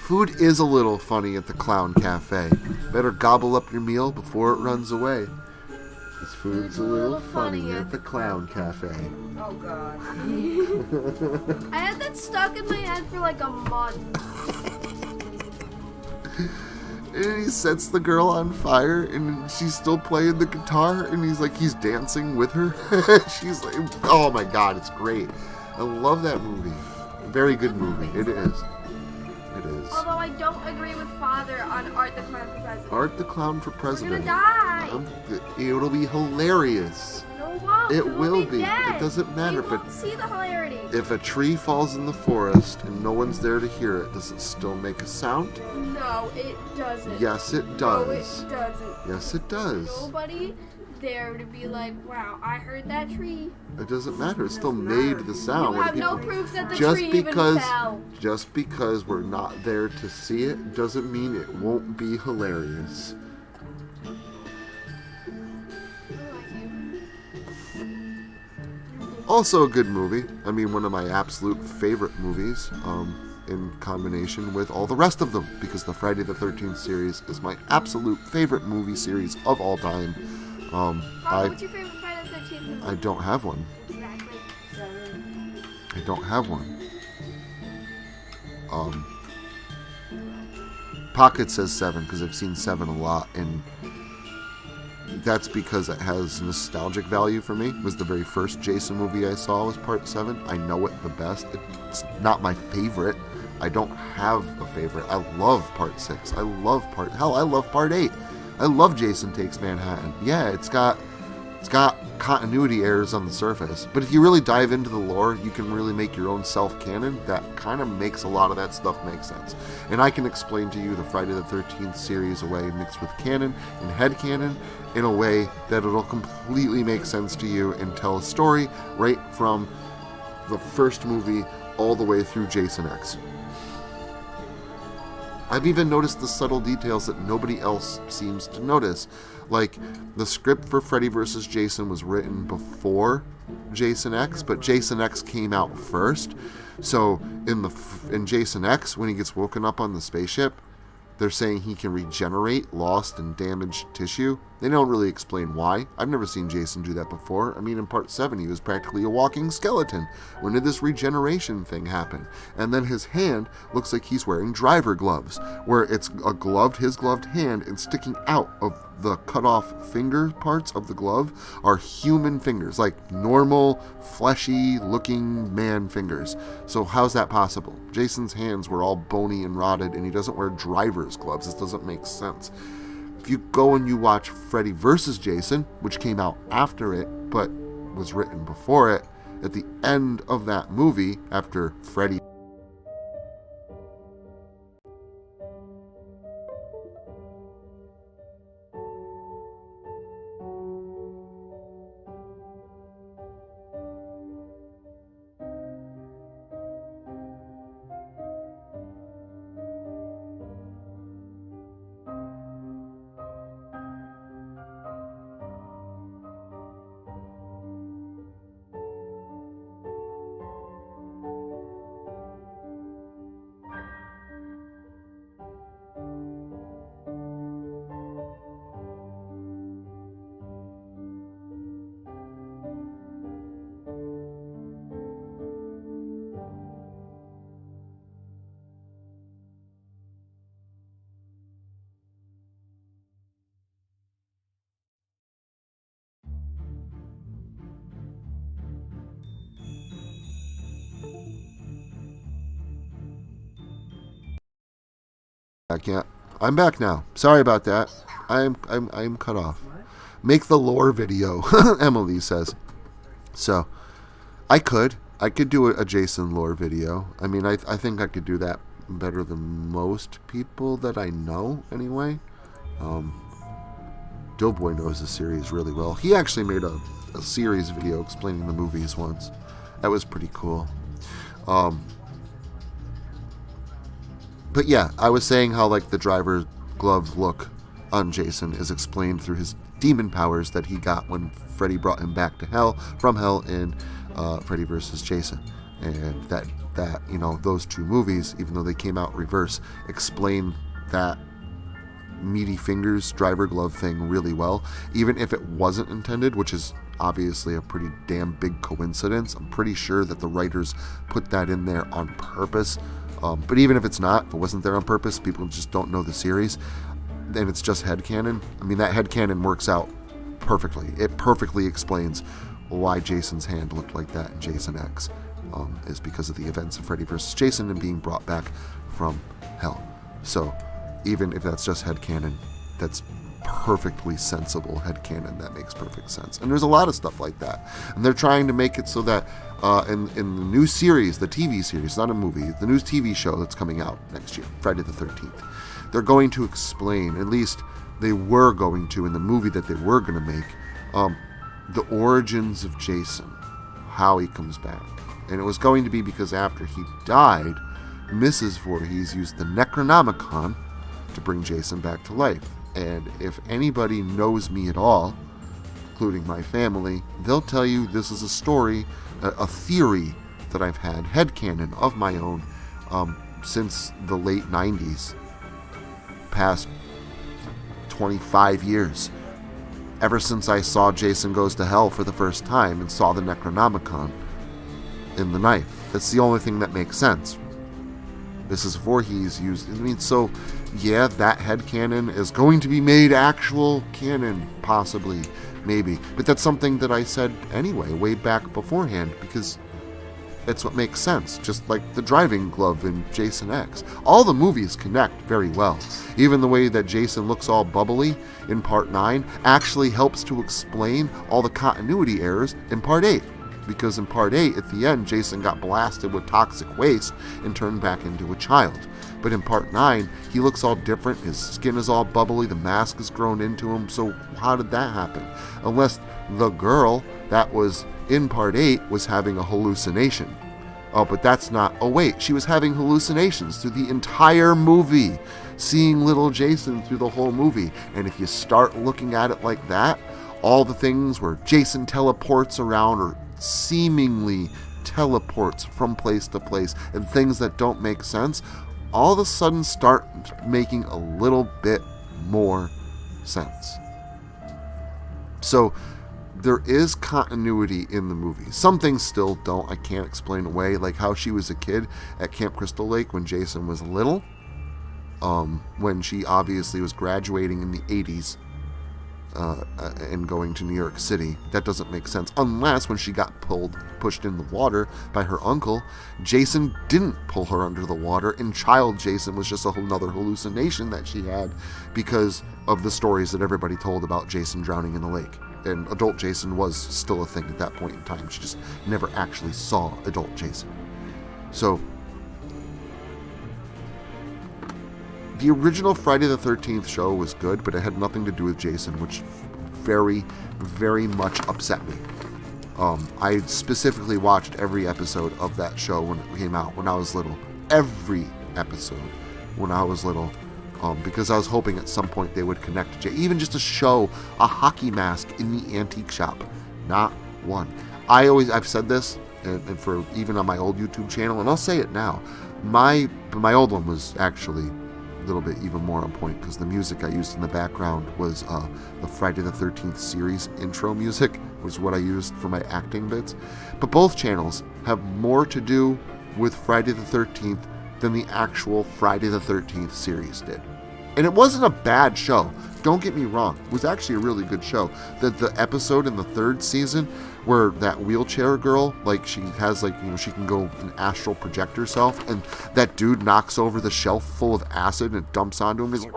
S1: Food is a little funny at the Clown Cafe. Better gobble up your meal before it runs away. This food's a little funny at the Clown Cafe.
S2: Oh god.
S3: I had that stuck in my head for like a month.
S1: And he sets the girl on fire, and she's still playing the guitar, and he's dancing with her. She's like, oh my god, it's great. I love that movie. Very good movie. It is. It is.
S3: Although I don't agree with Father on Art the Clown for President.
S1: Art the Clown for
S3: We're
S1: President.
S3: gonna die.
S1: It'll be hilarious.
S3: No, it won't.
S1: It will
S3: be.
S1: be.
S3: Dead.
S1: It doesn't matter
S3: We won't see the hilarity.
S1: if a tree falls in the forest and no one's there to hear it. Does it still make a sound?
S3: No, it doesn't.
S1: Yes, it
S3: No,
S1: does.
S3: it doesn't.
S1: Yes, it does.
S3: Nobody there to be like, wow, I heard that tree.
S1: It doesn't matter. It still made the sound.
S3: You
S1: When
S3: have no
S1: people-
S3: proof that the
S1: just
S3: tree
S1: because
S3: even fell.
S1: just because we're not there to see it doesn't mean it won't be hilarious. Also a good movie. I mean, one of my absolute favorite movies, in combination with all the rest of them, because the Friday the 13th series is my absolute favorite movie series of all time.
S3: What's your favorite Friday the 13th movie?
S1: I don't have one.
S3: Exactly.
S1: I don't have one. Pocket says 7 because I've seen 7 a lot, and that's because it has nostalgic value for me. It was the very first Jason movie I saw was Part 7. I know it the best. It's not my favorite. I don't have a favorite. I love Part 6. I love Part 8. I love Jason Takes Manhattan. Yeah, it's got continuity errors on the surface, but if you really dive into the lore, you can really make your own self-canon that kind of makes a lot of that stuff make sense. And I can explain to you the Friday the 13th series away mixed with canon and headcanon in a way that it'll completely make sense to you and tell a story right from the first movie all the way through Jason X. I've even noticed the subtle details that nobody else seems to notice. Like, the script for Freddy vs. Jason was written before Jason X, but Jason X came out first. So, in Jason X, when he gets woken up on the spaceship, they're saying he can regenerate lost and damaged tissue. They don't really explain why. I've never seen Jason do that before. I mean, in Part 7, he was practically a walking skeleton. When did this regeneration thing happen? And then his hand looks like he's wearing driver gloves, where it's his gloved hand, and sticking out of the cut-off finger parts of the glove are human fingers, like normal, fleshy-looking man fingers. So how's that possible? Jason's hands were all bony and rotted, and he doesn't wear driver's gloves. This doesn't make sense. If you go and you watch Freddy vs. Jason, which came out after it, but was written before it, at the end of that movie, after Freddy I can't. I'm back now. Sorry about that. I'm cut off. Make the lore video, Emily says. So, I could do a Jason lore video. I mean, I think I could do that better than most people that I know, anyway. Doughboy knows the series really well. He actually made a series video explaining the movies once. That was pretty cool. But yeah, I was saying how like the driver glove look on Jason is explained through his demon powers that he got when Freddy brought him back to hell, from hell in Freddy vs. Jason. And that those two movies, even though they came out reverse, explain that meaty fingers driver glove thing really well, even if it wasn't intended, which is obviously a pretty damn big coincidence. I'm pretty sure that the writers put that in there on purpose. But even if it's not, if it wasn't there on purpose, people just don't know the series, and it's just headcanon. I mean, that headcanon works out perfectly. It perfectly explains why Jason's hand looked like that in Jason X, is because of the events of Freddy vs. Jason and being brought back from hell. So, even if that's just headcanon, that's perfectly sensible headcanon. That makes perfect sense. And there's a lot of stuff like that. And they're trying to make it so that in the new series, the TV series, not a movie, the new TV show that's coming out next year, Friday the 13th, they're going to explain, at least they were going to in the movie that they were going to make, the origins of Jason, how he comes back. And it was going to be because after he died, Mrs. Voorhees used the Necronomicon to bring Jason back to life. And if anybody knows me at all, including my family, they'll tell you this is a story, a theory that I've had, headcanon of my own, since the late 90s, past 25 years. Ever since I saw Jason Goes to Hell for the first time and saw the Necronomicon in the knife. That's the only thing that makes sense. Mrs. Voorhees used, so yeah, that headcanon is going to be made actual canon, possibly, maybe. But that's something that I said anyway, way back beforehand, because that's what makes sense. Just like the driving glove in Jason X. All the movies connect very well. Even the way that Jason looks all bubbly in Part 9 actually helps to explain all the continuity errors in Part 8. Because in Part 8, at the end, Jason got blasted with toxic waste and turned back into a child. But in Part 9, he looks all different, his skin is all bubbly, the mask is grown into him, so how did that happen? Unless the girl that was in Part 8 was having a hallucination. Oh, but that's not... Oh, wait, she was having hallucinations through the entire movie, seeing little Jason through the whole movie. And if you start looking at it like that, all the things where Jason teleports around or seemingly teleports from place to place and things that don't make sense, all of a sudden start making a little bit more sense. So there is continuity in the movie. Some things still don't. I can't explain away, like how she was a kid at Camp Crystal Lake when Jason was little, when she obviously was graduating in the 80s and going to New York City. That doesn't make sense unless when she got pushed in the water by her uncle, Jason didn't pull her under the water, and child Jason was just another hallucination that she had because of the stories that everybody told about Jason drowning in the lake. And adult Jason was still a thing at that point in time. She just never actually saw adult Jason. So the original Friday the 13th show was good, but it had nothing to do with Jason, which very, very much upset me. I specifically watched every episode of that show when it came out when I was little. Every episode when I was little. Because I was hoping at some point they would connect to Jay. Even just to show a hockey mask in the antique shop. Not one. I've said this, and for even on my old YouTube channel, and I'll say it now. My old one was actually a little bit even more on point because the music I used in the background was the Friday the 13th series intro music, was what I used for my acting bits. But both channels have more to do with Friday the 13th than the actual Friday the 13th series did. And it wasn't a bad show. Don't get me wrong. It was actually a really good show. The episode in the 3rd season where that wheelchair girl, like, she has, like, you know, she can go and astral project herself, and that dude knocks over the shelf full of acid and dumps onto him. He's like,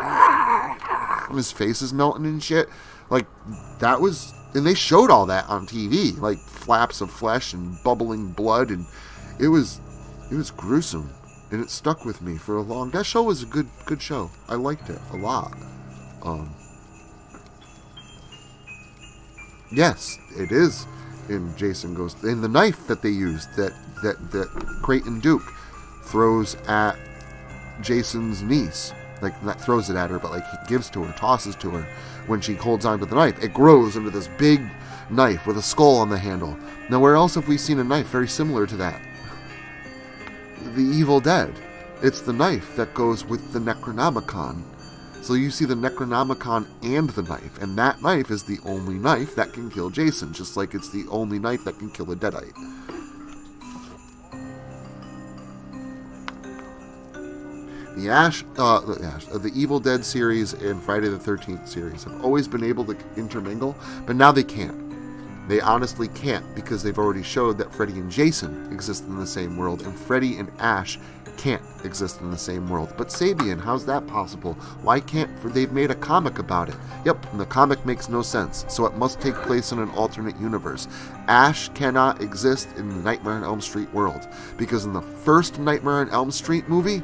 S1: and his face is melting and shit. Like, that was... And they showed all that on TV. Like, flaps of flesh and bubbling blood, and it was gruesome. And it stuck with me for a long... That show was a good show. I liked it a lot. Yes, it is in Jason Goes... In the knife that they used, that Creighton Duke throws at Jason's niece. Like, not throws it at her, but, like, he gives to her, tosses to her. When she holds onto the knife, it grows into this big knife with a skull on the handle. Now, where else have we seen a knife very similar to that? The Evil Dead. It's the knife that goes with the Necronomicon. So you see the Necronomicon and the knife, and that knife is the only knife that can kill Jason, just like it's the only knife that can kill a Deadite. The Evil Dead series and Friday the 13th series have always been able to intermingle, but now they can't. They honestly can't, because they've already showed that Freddy and Jason exist in the same world, and Freddy and Ash can't exist in the same world. But Sabian, how's that possible? Why can't... They've made a comic about it. Yep, and the comic makes no sense, so it must take place in an alternate universe. Ash cannot exist in the Nightmare on Elm Street world, because in the first Nightmare on Elm Street movie,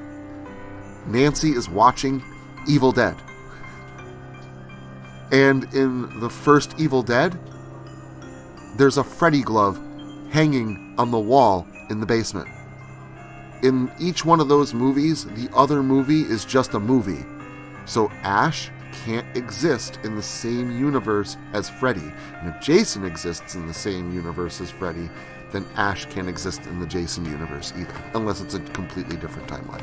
S1: Nancy is watching Evil Dead. And in the first Evil Dead, there's a Freddy glove hanging on the wall in the basement. In each one of those movies, the other movie is just a movie. So Ash can't exist in the same universe as Freddy. And if Jason exists in the same universe as Freddy, then Ash can't exist in the Jason universe either, unless it's a completely different timeline.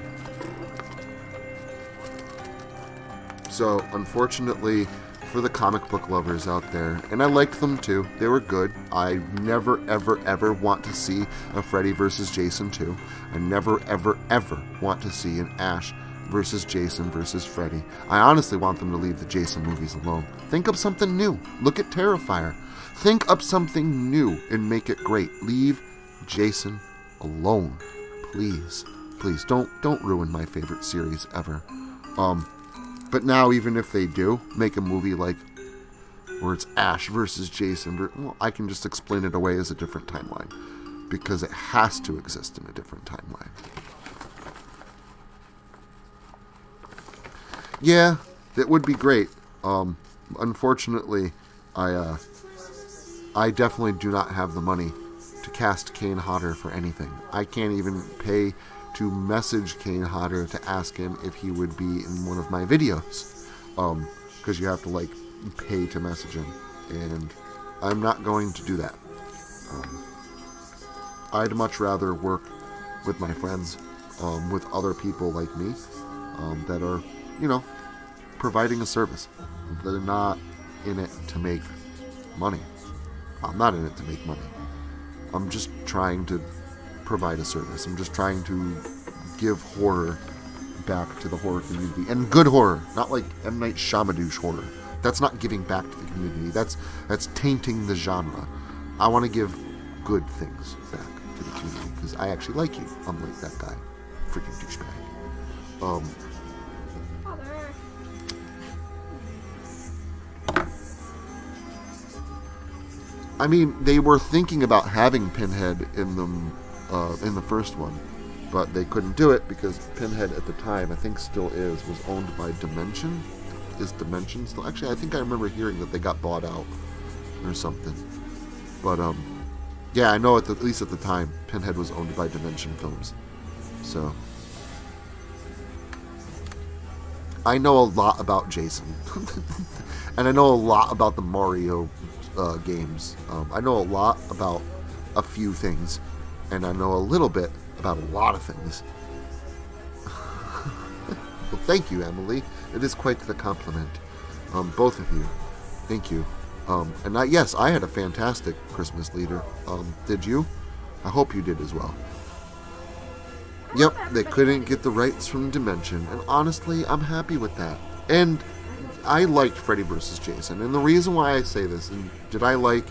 S1: So, unfortunately, for the comic book lovers out there, and I liked them too, they were good. I never, ever, ever want to see a Freddy versus Jason 2. I never, ever, ever want to see an Ash versus Jason versus Freddy. I honestly want them to leave the Jason movies alone. Think up something new. Look at Terrifier. Think up something new and make it great. Leave Jason alone. Please. Please, don't ruin my favorite series ever. But now, even if they do make a movie like where it's Ash versus Jason, well, I can just explain it away as a different timeline, because it has to exist in a different timeline. Yeah, that would be great. Unfortunately, I definitely do not have the money to cast Kane Hodder for anything. I can't even pay to message Kane Hodder to ask him if he would be in one of my videos. Because you have to, like, pay to message him. And I'm not going to do that. I'd much rather work with my friends, with other people like me, that are, you know, providing a service. They're not in it to make money. I'm not in it to make money. I'm just trying to provide a service. I'm just trying to give horror back to the horror community. And good horror, not like M. Night Shyamalan horror. That's not giving back to the community. That's tainting the genre. I want to give good things back to the community, because I actually like you, unlike that guy. Freaking douchebag. I mean, they were thinking about having Pinhead in the first one, but they couldn't do it because Pinhead at the time, I think still is, was owned by Dimension. Is Dimension still? Actually, I think I remember hearing that they got bought out or something. But yeah, I know at least at the time, Pinhead was owned by Dimension Films. So I know a lot about Jason, and I know a lot about the Mario games. I know a lot about a few things, and I know a little bit about a lot of things. Well, thank you, Emily. It is quite the compliment. Both of you. Thank you. And yes, I had a fantastic Christmas leader. Did you? I hope you did as well. Yep, they couldn't get the rights from Dimension, and honestly, I'm happy with that. And I liked Freddy vs. Jason. And the reason why I say this, and did I like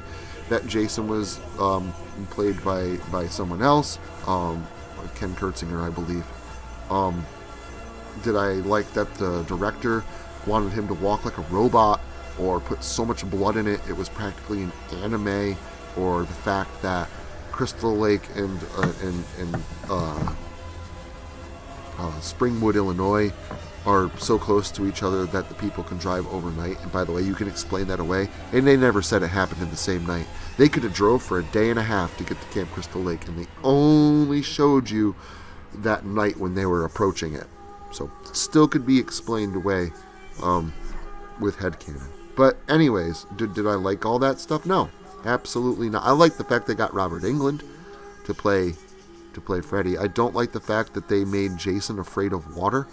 S1: that Jason was played by someone else, Ken Kurtzinger, I believe. Did I like that the director wanted him to walk like a robot or put so much blood in it it was practically an anime, or the fact that Crystal Lake and Springwood, Illinois are so close to each other that the people can drive overnight. And by the way, you can explain that away. And they never said it happened in the same night. They could have drove for a day and a half to get to Camp Crystal Lake, and they only showed you that night when they were approaching it. So it still could be explained away with headcanon. But anyways, did I like all that stuff? No, absolutely not. I like the fact they got Robert Englund to play Freddy. I don't like the fact that they made Jason afraid of water.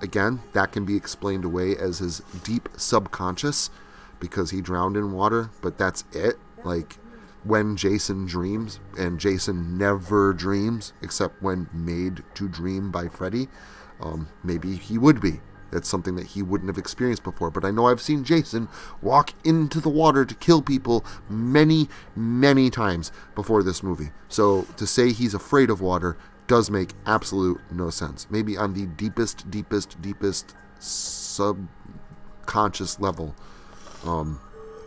S1: Again, that can be explained away as his deep subconscious because he drowned in water, but that's it. Like, when Jason dreams, and Jason never dreams except when made to dream by Freddy, maybe he would be. That's something that he wouldn't have experienced before. But I know I've seen Jason walk into the water to kill people many, many times before this movie. So to say he's afraid of water does make absolute no sense. Maybe on the deepest subconscious level,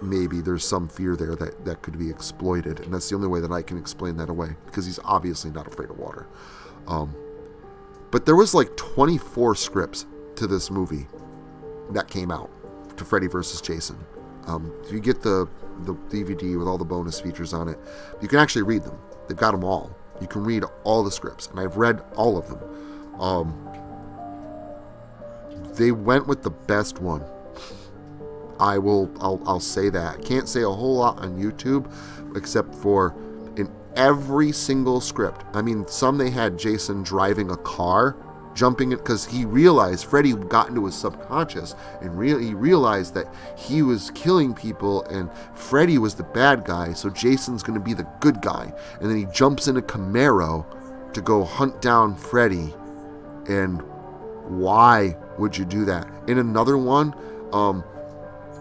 S1: maybe there's some fear there that could be exploited. And that's the only way that I can explain that away, because he's obviously not afraid of water. But there was like 24 scripts to this movie that came out, to Freddy vs. Jason. If you get the DVD with all the bonus features on it, you can actually read them. They've got them all. You can read all the scripts, and I've read all of them. They went with the best one. I'll say that. I can't say a whole lot on YouTube, except for in every single script. I mean, some they had Jason driving a car, jumping it, because he realized Freddy got into his subconscious and he realized that he was killing people and Freddy was the bad guy, so Jason's going to be the good guy. And then he jumps in a Camaro to go hunt down Freddy. And why would you do that? In another one,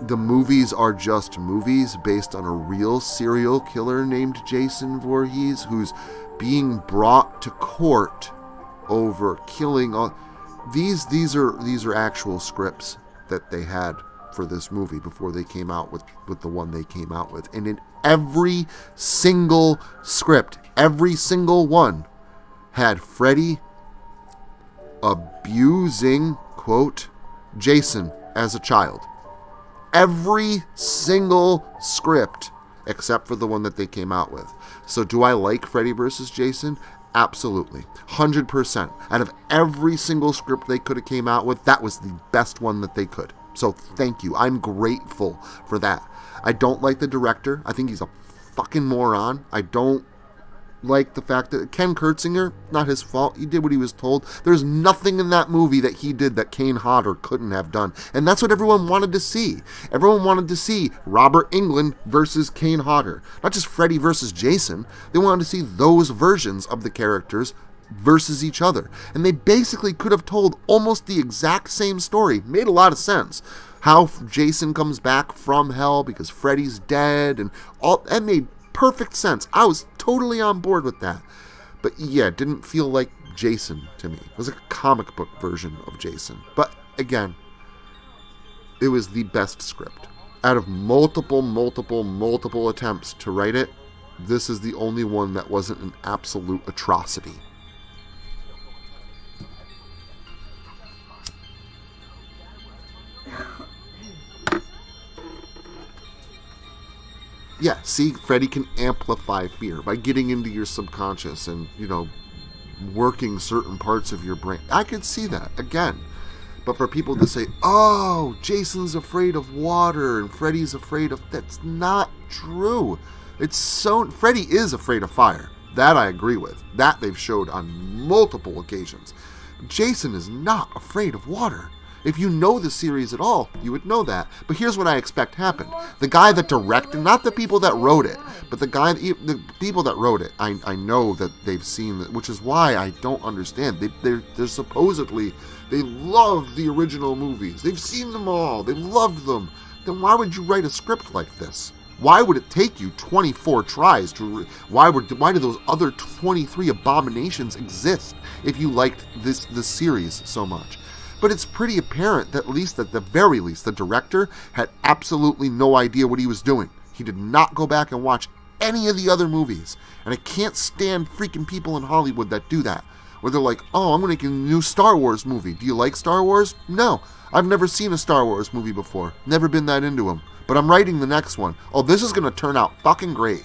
S1: the movies are just movies based on a real serial killer named Jason Voorhees, who's being brought to court over killing all these are actual scripts that they had for this movie before they came out with the one they came out with. And in every single script, every single one had Freddy abusing, quote, Jason as a child. Every single script except for the one that they came out with. So do I like Freddy vs. Jason? Absolutely. 100%. Out of every single script they could have came out with, that was the best one that they could. So thank you. I'm grateful for that. I don't like the director. I think he's a fucking moron. I don't like the fact that Ken Kurtzinger, not his fault. He did what he was told. There's nothing in that movie that he did that Kane Hodder couldn't have done. And that's what everyone wanted to see. Everyone wanted to see Robert Englund versus Kane Hodder. Not just Freddy versus Jason. They wanted to see those versions of the characters versus each other. And they basically could have told almost the exact same story. Made a lot of sense. How Jason comes back from hell because Freddy's dead and all that made perfect sense. I was totally on board with that. But yeah, it didn't feel like Jason to me. It was like a comic book version of Jason. But again, it was the best script. Out of multiple attempts to write it, this is the only one that wasn't an absolute atrocity. Yeah, see, Freddy can amplify fear by getting into your subconscious and, working certain parts of your brain. I could see that, again. But for people to say, oh, Jason's afraid of water and Freddy's afraid of... That's not true. Freddy is afraid of fire. That I agree with. That they've showed on multiple occasions. Jason is not afraid of water. If you know the series at all, you would know that. But here's what I expect happened. The guy that directed, not the people that wrote it, but the people that wrote it, I know that they've seen it, which is why I don't understand. They're supposedly, they love the original movies. They've seen them all. They loved them. Then why would you write a script like this? Why would it take you 24 tries to? Why do those other 23 abominations exist if you liked this series so much? But it's pretty apparent that at the very least, the director had absolutely no idea what he was doing. He did not go back and watch any of the other movies. And I can't stand freaking people in Hollywood that do that. Where they're like, oh, I'm going to make a new Star Wars movie. Do you like Star Wars? No. I've never seen a Star Wars movie before. Never been that into them. But I'm writing the next one. Oh, this is going to turn out fucking great.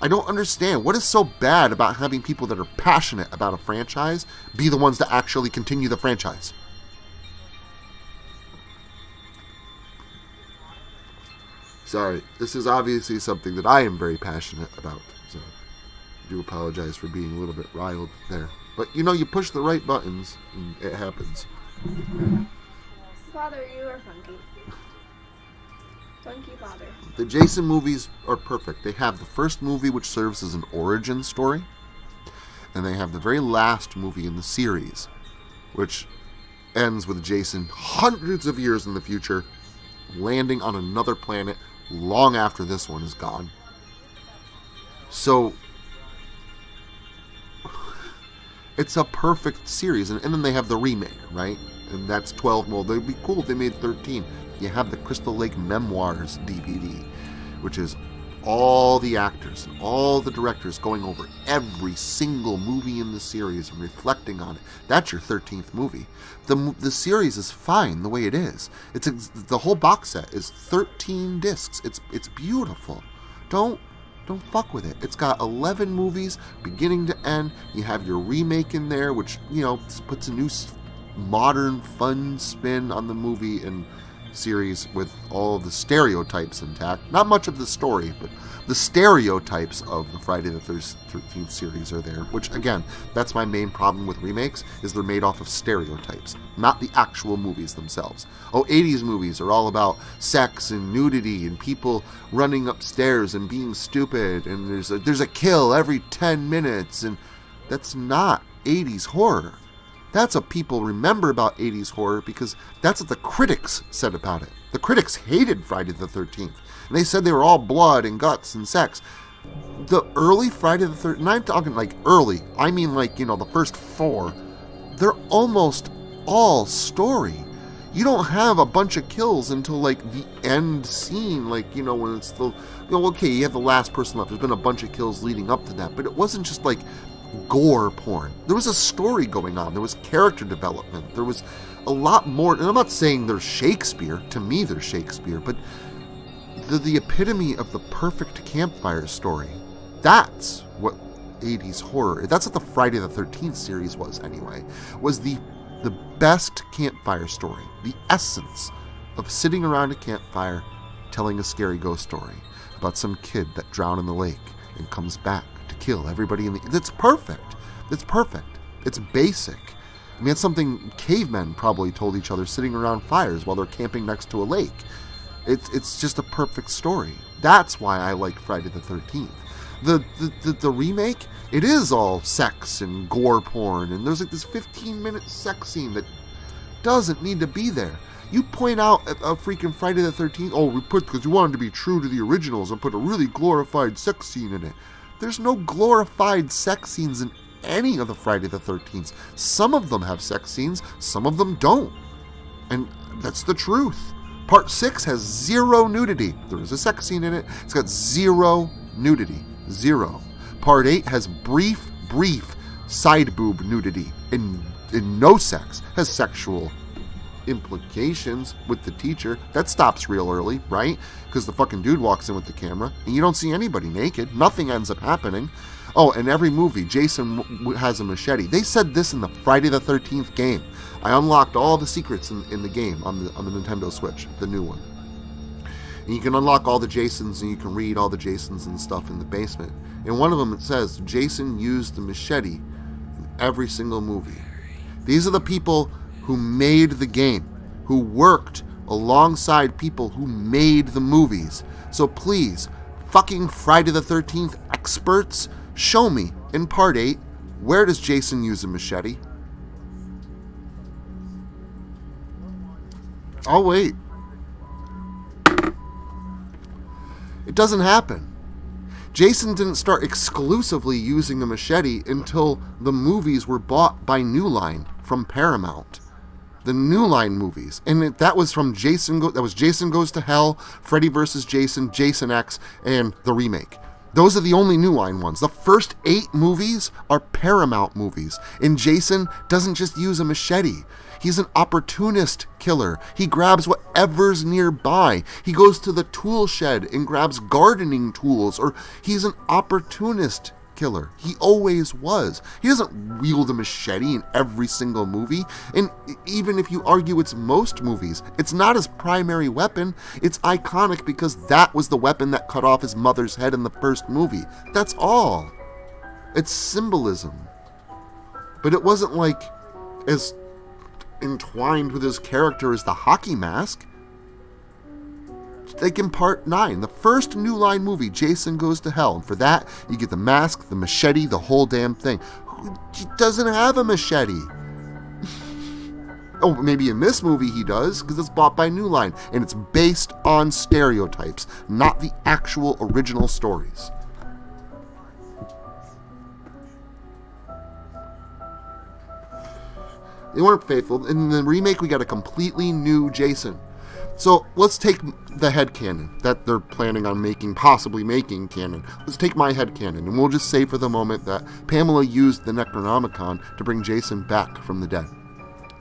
S1: I don't understand. What is so bad about having people that are passionate about a franchise be the ones that actually continue the franchise? Sorry, this is obviously something that I am very passionate about, so I do apologize for being a little bit riled there. But, you push the right buttons, and it happens.
S3: Father, you are funky. Funky father.
S1: The Jason movies are perfect. They have the first movie, which serves as an origin story, and they have the very last movie in the series, which ends with Jason hundreds of years in the future, landing on another planet long after this one is gone. So it's a perfect series. And then they have the remake, right? And that's 12 more. They'd be cool if they made 13. You have the Crystal Lake Memoirs DVD, which is all the actors and all the directors going over every single movie in the series and reflecting on it. That's your 13th movie. The series is fine the way it is. The whole box set is 13 discs. It's beautiful. Don't fuck with it. It's got 11 movies, beginning to end. You have your remake in there, which puts a new modern, fun spin on the movie and series with all the stereotypes intact. Not much of the story, but the stereotypes of the Friday the 13th series are there, which, again, that's my main problem with remakes, is they're made off of stereotypes, not the actual movies themselves. 80s movies are all about sex and nudity and people running upstairs and being stupid, and there's a kill every 10 minutes, and that's not 80s horror. That's what people remember about 80s horror, because that's what the critics said about it. The critics hated Friday the 13th. And they said they were all blood and guts and sex. The early Friday the 13th, and I'm talking like early, I mean like, the first 4, they're almost all story. You don't have a bunch of kills until like the end scene, like, when it's okay, you have the last person left. There's been a bunch of kills leading up to that, but it wasn't just like gore porn. There was a story going on. There was character development. There was a lot more. And I'm not saying they're Shakespeare. To me, they're Shakespeare. But the epitome of the perfect campfire story. That's what 80s horror. That's what the Friday the 13th series was anyway. Was the best campfire story. The essence of sitting around a campfire telling a scary ghost story about some kid that drowned in the lake and comes back to kill everybody in the... It's perfect. It's perfect. It's basic. I mean, it's something cavemen probably told each other sitting around fires while they're camping next to a lake. It's just a perfect story. That's why I like Friday the 13th. The remake, it is all sex and gore porn, and there's like this 15-minute sex scene that doesn't need to be there. You point out a freaking Friday the 13th, because we wanted to be true to the originals and put a really glorified sex scene in it. There's no glorified sex scenes in any of the Friday the 13th. Some of them have sex scenes, some of them don't. And that's the truth. Part 6 has 0 nudity. There is a sex scene in it. It's got 0 nudity. 0. Part 8 has brief side boob nudity and no sex. Has sexual implications with the teacher. That stops real early, right? Because the fucking dude walks in with the camera and you don't see anybody naked. Nothing ends up happening. Oh, in every movie, Jason has a machete. They said this in the Friday the 13th game. I unlocked all the secrets in the game on the Nintendo Switch, the new one. And you can unlock all the Jasons and you can read all the Jasons and stuff in the basement. In one of them it says, Jason used the machete in every single movie. These are the people who made the game, who worked alongside people who made the movies. So please, fucking Friday the 13th experts, show me in part 8, where does Jason use a machete? I'll wait. It doesn't happen. Jason didn't start exclusively using a machete until the movies were bought by New Line from Paramount. The New Line movies. And that was from Jason Goes to Hell, Freddy vs. Jason, Jason X, and the remake. Those are the only New Line ones. The first 8 movies are Paramount movies. And Jason doesn't just use a machete. He's an opportunist killer. He grabs whatever's nearby. He goes to the tool shed and grabs gardening tools. Or he's an opportunist killer. He always was. He doesn't wield a machete in every single movie. And even if you argue it's most movies, it's not his primary weapon. It's iconic because that was the weapon that cut off his mother's head in the first movie. That's all. It's symbolism. But it wasn't like as entwined with his character as the hockey mask. Like in part 9, the first New Line movie, Jason Goes to Hell. And for that, you get the mask, the machete, the whole damn thing. He doesn't have a machete. Oh, maybe in this movie he does, because it's bought by New Line. And it's based on stereotypes, not the actual original stories. They weren't faithful. In the remake, we got a completely new Jason. So let's take the headcanon that they're planning on possibly making canon. Let's take my headcanon, and we'll just say for the moment that Pamela used the Necronomicon to bring Jason back from the dead.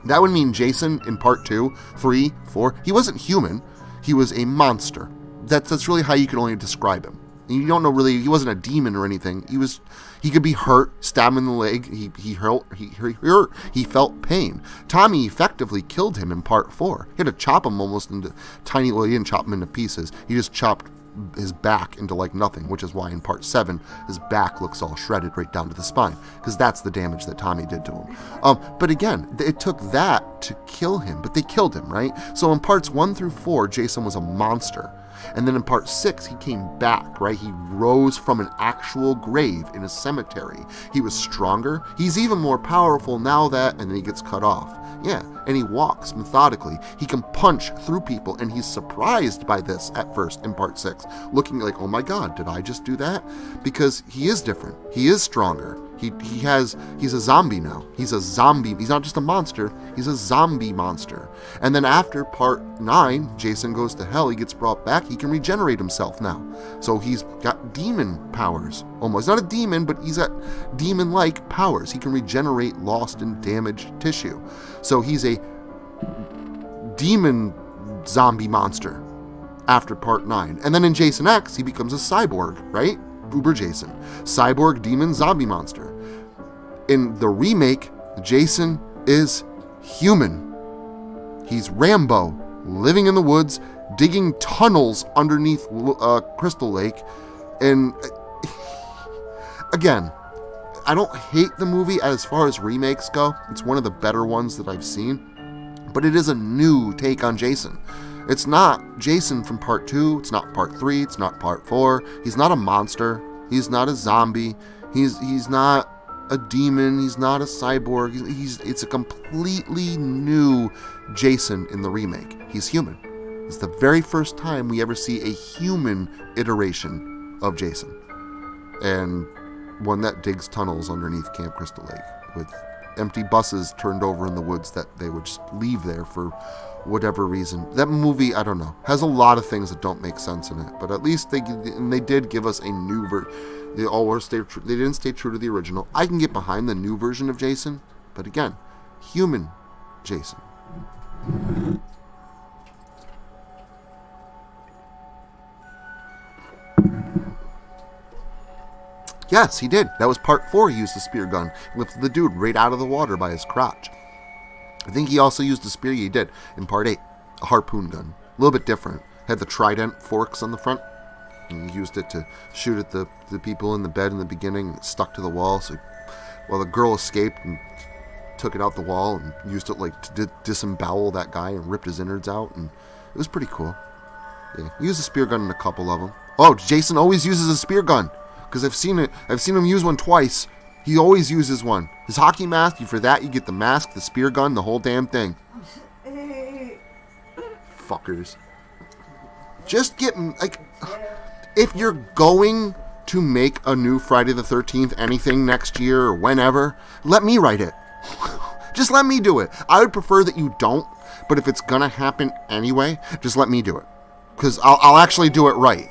S1: That would mean Jason in part 2, 3, 4, he wasn't human. He was a monster. That's really how you can only describe him. You don't know really, he wasn't a demon or anything. He could be hurt, stabbed in the leg, he hurt, he felt pain. Tommy effectively killed him in part 4. He had to chop him almost into he didn't chop him into pieces. He just chopped his back into like nothing, which is why in part 7, his back looks all shredded right down to the spine, because that's the damage that Tommy did to him. But again, it took that to kill him, but they killed him, right? So in parts 1 through 4, Jason was a monster. And then in part 6, he came back, right? He rose from an actual grave in a cemetery. He was stronger. He's even more powerful now and then he gets cut off. Yeah, and he walks methodically. He can punch through people, and he's surprised by this at first in part 6, looking like, oh my god, did I just do that? Because he is different. He is stronger. He's a zombie now. He's a zombie. He's not just a monster. He's a zombie monster. And then after part 9, Jason Goes to Hell, he gets brought back. He can regenerate himself now. So he's got demon powers. Almost not a demon, but he's got demon-like powers. He can regenerate lost and damaged tissue. So he's a demon zombie monster after part 9. And then in Jason X, he becomes a cyborg, right? Uber Jason. Cyborg demon zombie monster. In the remake, Jason is human. He's Rambo, living in the woods, digging tunnels underneath Crystal Lake. And again, I don't hate the movie as far as remakes go. It's one of the better ones that I've seen. But it is a new take on Jason. It's not Jason from part 2, it's not part 3, it's not part 4. He's not a monster. He's not a zombie. He's not a demon. He's not a cyborg. It's a completely new Jason in the remake. He's human. It's the very first time we ever see a human iteration of Jason. And one that digs tunnels underneath Camp Crystal Lake with empty buses turned over in the woods that they would just leave there for whatever reason. That movie, I don't know, has a lot of things that don't make sense in it, but at least they did give us a new version. They didn't stay true to the original. I can get behind the new version of Jason, but again, human Jason. Yes, he did. That was part 4. He used the spear gun. He lifted the dude right out of the water by his crotch. I think he also used the spear. He did in part 8. A harpoon gun. A little bit different. Had the trident forks on the front. And he used it to shoot at the people in the bed in the beginning. It stuck to the wall. So while the girl escaped and took it out the wall and used it like to disembowel that guy and ripped his innards out, and it was pretty cool. Yeah, he used a spear gun in a couple of them. Oh, Jason always uses a spear gun because I've seen him use one twice. He always uses one. His hockey mask, for that you get the mask, the spear gun, the whole damn thing. Fuckers. Just get, like, if you're going to make a new Friday the 13th anything next year or whenever, let me write it. Just let me do it. I would prefer that you don't, but if it's gonna happen anyway, just let me do it. Because I'll actually do it right.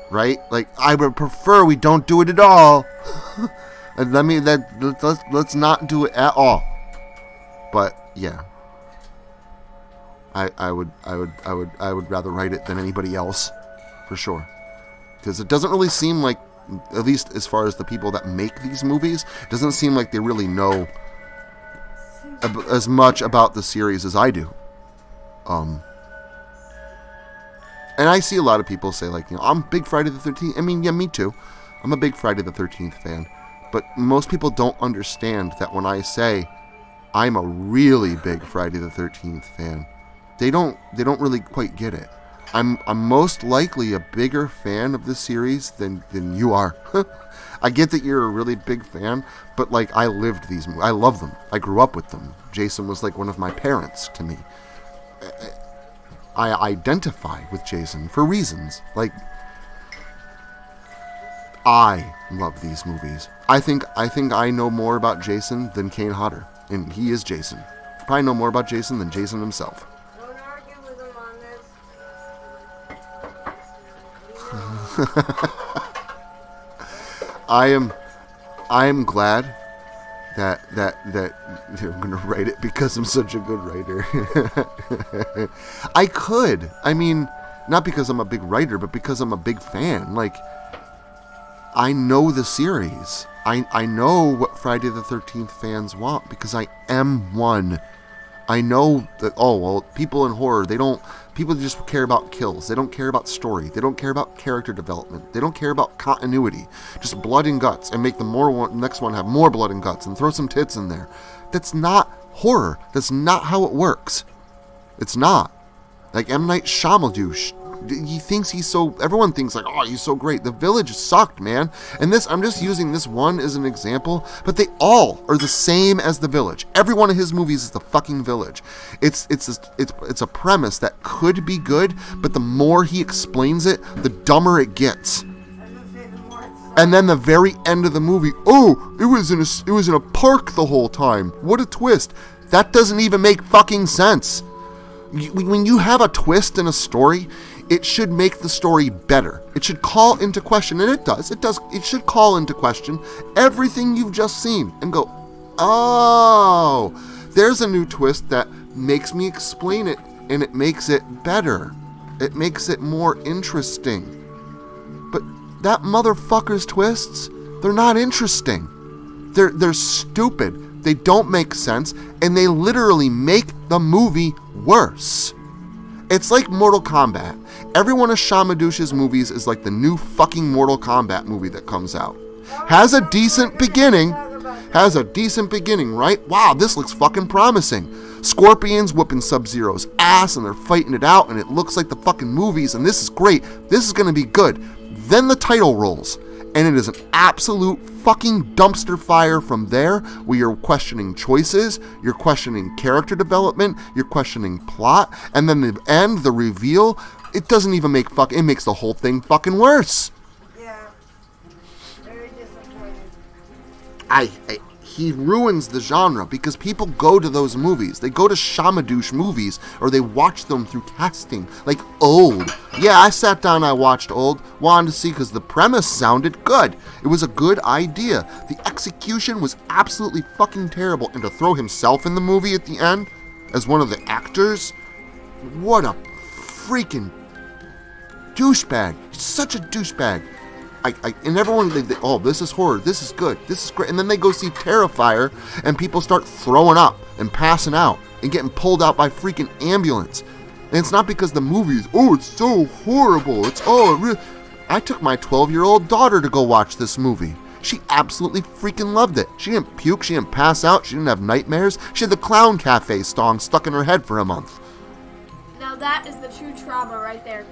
S1: Right? Like, I would prefer we don't do it at all. And let's not do it at all. But yeah, I would rather write it than anybody else, for sure. Because it doesn't really seem like, at least as far as the people that make these movies, it doesn't seem like they really know as much about the series as I do. And I see a lot of people say, like, I'm a big Friday the 13th. I mean, yeah, me too. I'm a big Friday the 13th fan. But most people don't understand that when I say I'm a really big Friday the 13th fan, they don't really quite get it. I'm most likely a bigger fan of this series than you are. I get that you're a really big fan, but like, I lived these movies. I love them. I grew up with them. Jason was like one of my parents to me. I identify with Jason for reasons. Like, I love these movies. I think I know more about Jason than Kane Hodder, and he is Jason. Probably know more about Jason than Jason himself.
S2: Don't argue with him on this.
S1: I am glad that I'm gonna write it because I'm such a good writer. I could. I mean, not because I'm a big writer, but because I'm a big fan. Like, I know the series. I know what Friday the 13th fans want because I am one. I know that, people in horror, people just care about kills. They don't care about story. They don't care about character development. They don't care about continuity. Just blood and guts, and make the next one have more blood and guts and throw some tits in there. That's not horror. That's not how it works. It's not. Like M. Night Shyamalan, he thinks everyone thinks like, oh, he's so great. The Village sucked, man. And I'm just using this one as an example, but they all are the same as The Village. Every one of his movies is the fucking Village. It's a premise that could be good, but the more he explains it, the dumber it gets. And then the very end of the movie, it was in a park the whole time. What a twist. That doesn't even make fucking sense. When you have a twist in a story, it should make the story better. It should call into question, and it does. It should call into question everything you've just seen and go, oh, there's a new twist that makes me explain it, and it makes it better. It makes it more interesting. But that motherfucker's twists, they're not interesting. They're stupid. They don't make sense, and they literally make the movie worse. It's like Mortal Kombat. Every one of Shamadouche's movies is like the new fucking Mortal Kombat movie that comes out. Has a decent beginning, right? Wow, this looks fucking promising. Scorpions whooping Sub-Zero's ass, and they're fighting it out, and it looks like the fucking movies, and this is great. This is gonna be good. Then the title rolls, and it is an absolute fucking dumpster fire from there, where you're questioning choices, you're questioning character development, you're questioning plot, and then the end, the reveal, it doesn't even make it makes the whole thing fucking worse.
S2: Yeah. Very disappointed.
S1: He ruins the genre because people go to those movies. They go to Shamadouche movies, or they watch them through casting. Like Old. Yeah, I sat down, I watched Old, wanted to see because the premise sounded good. It was a good idea. The execution was absolutely fucking terrible. And to throw himself in the movie at the end as one of the actors, what a freaking douchebag. He's such a douchebag. And everyone, this is horror, this is good, this is great. And then they go see Terrifier, and people start throwing up and passing out and getting pulled out by freaking ambulance. And it's not because the movie is, it's so horrible. I took my 12-year-old daughter to go watch this movie. She absolutely freaking loved it. She didn't puke, she didn't pass out, she didn't have nightmares. She had the Clown Cafe song stuck in her head for a month.
S3: Now that is the true trauma right there.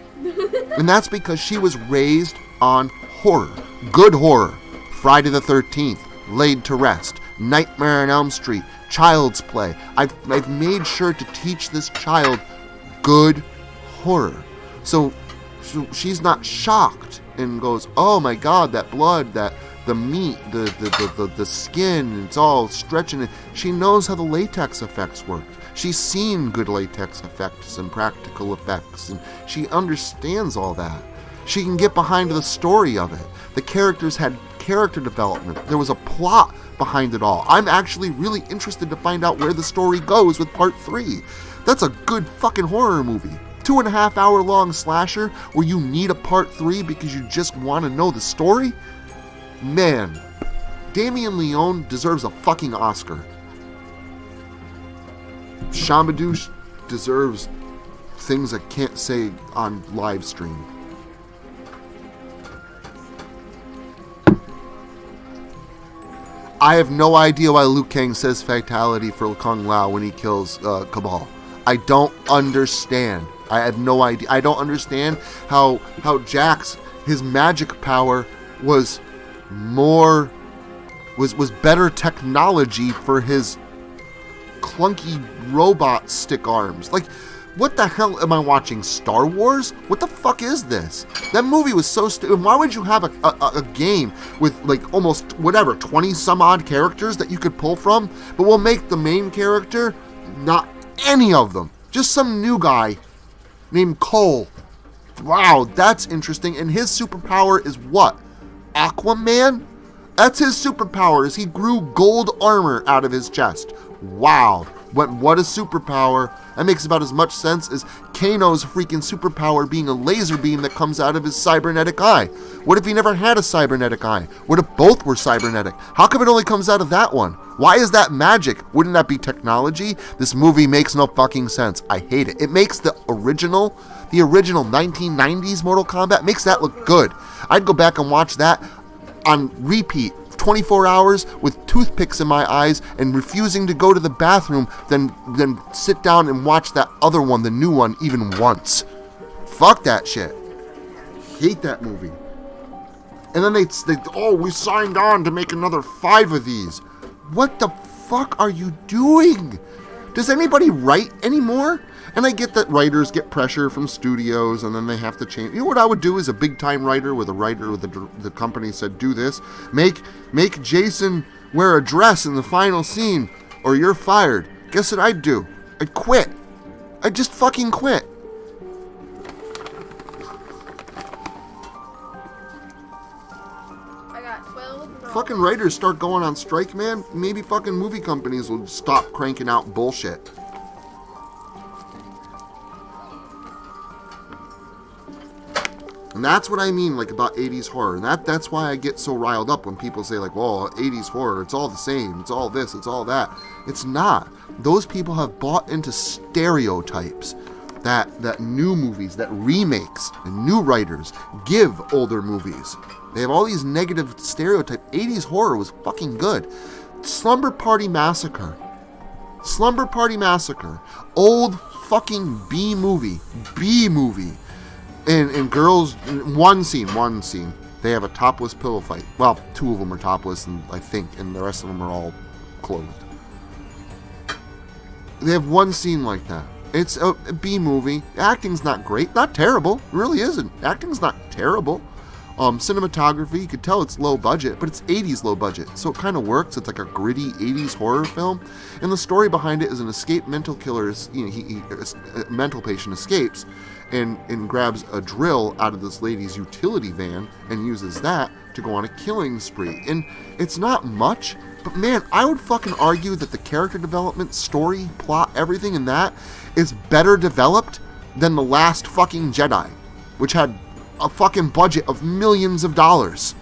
S1: And that's because she was raised on horror. Good horror. Friday the 13th, Laid to Rest, Nightmare on Elm Street, Child's Play. I've made sure to teach this child good horror. So she's not shocked and goes, oh my God, that blood, the meat, the skin, it's all stretching. She knows how the latex effects work. She's seen good latex effects and practical effects, and she understands all that. She can get behind the story of it. The characters had character development. There was a plot behind it all. I'm actually really interested to find out where the story goes with part 3. That's a good fucking horror movie. 2.5 hour long slasher where you need a part 3 because you just want to know the story? Man, Damien Leone deserves a fucking Oscar. Shambadouche deserves things I can't say on live stream. I have no idea why Liu Kang says fatality for Kung Lao when he kills Cabal. I don't understand. I have no idea. I don't understand how Jax, his magic power was better technology for his clunky robot stick arms. Like, what the hell am I watching? Star Wars? What the fuck is this? That movie was so stupid. Why would you have a game with like almost 20 some odd characters that you could pull from, but we'll make the main character not any of them, just some new guy named Cole. Wow, that's interesting. And his superpower is what? Aquaman? That's his superpower, is he grew gold armor out of his chest. Wow. What a superpower. That makes about as much sense as Kano's freaking superpower being a laser beam that comes out of his cybernetic eye. What if he never had a cybernetic eye? What if both were cybernetic? How come it only comes out of that one? Why is that magic? Wouldn't that be technology? This movie makes no fucking sense. I hate it. It makes the original 1990s Mortal Kombat, makes that look good. I'd go back and watch that on repeat 24 hours with toothpicks in my eyes and refusing to go to the bathroom, then sit down and watch that other one, the new one, even once. Fuck that shit. Hate that movie. And then they we signed on to make another 5 of these. What the fuck are you doing? Does anybody write anymore? And I get that writers get pressure from studios and then they have to change. You know what I would do as a big time writer with the company said, do this. Make Jason wear a dress in the final scene or you're fired. Guess what I'd do? I'd quit. I'd just fucking quit.
S3: I got 12. No.
S1: Fucking writers start going on strike, man. Maybe fucking movie companies will stop cranking out bullshit. And that's what I mean, like, about 80s horror. And that's why I get so riled up when people say, like, well, 80s horror, it's all the same. It's all this, it's all that. It's not. Those people have bought into stereotypes that new movies, that remakes, and new writers give older movies. They have all these negative stereotypes. 80s horror was fucking good. Slumber Party Massacre. Slumber Party Massacre. Old fucking B movie. And girls, one scene, they have a topless pillow fight. Well, 2 of them are topless, and I think, and the rest of them are all clothed. They have one scene like that. It's a B movie. Acting's not great, not terrible. It really isn't. Acting's not terrible. Cinematography, you could tell it's low budget, but it's 80s low budget, so it kind of works. It's like a gritty 80s horror film, and the story behind it is an escaped mental killer. A mental patient escapes and grabs a drill out of this lady's utility van and uses that to go on a killing spree. And it's not much, but man, I would fucking argue that the character development, story, plot, everything in that is better developed than The Last fucking Jedi, which had a fucking budget of millions of dollars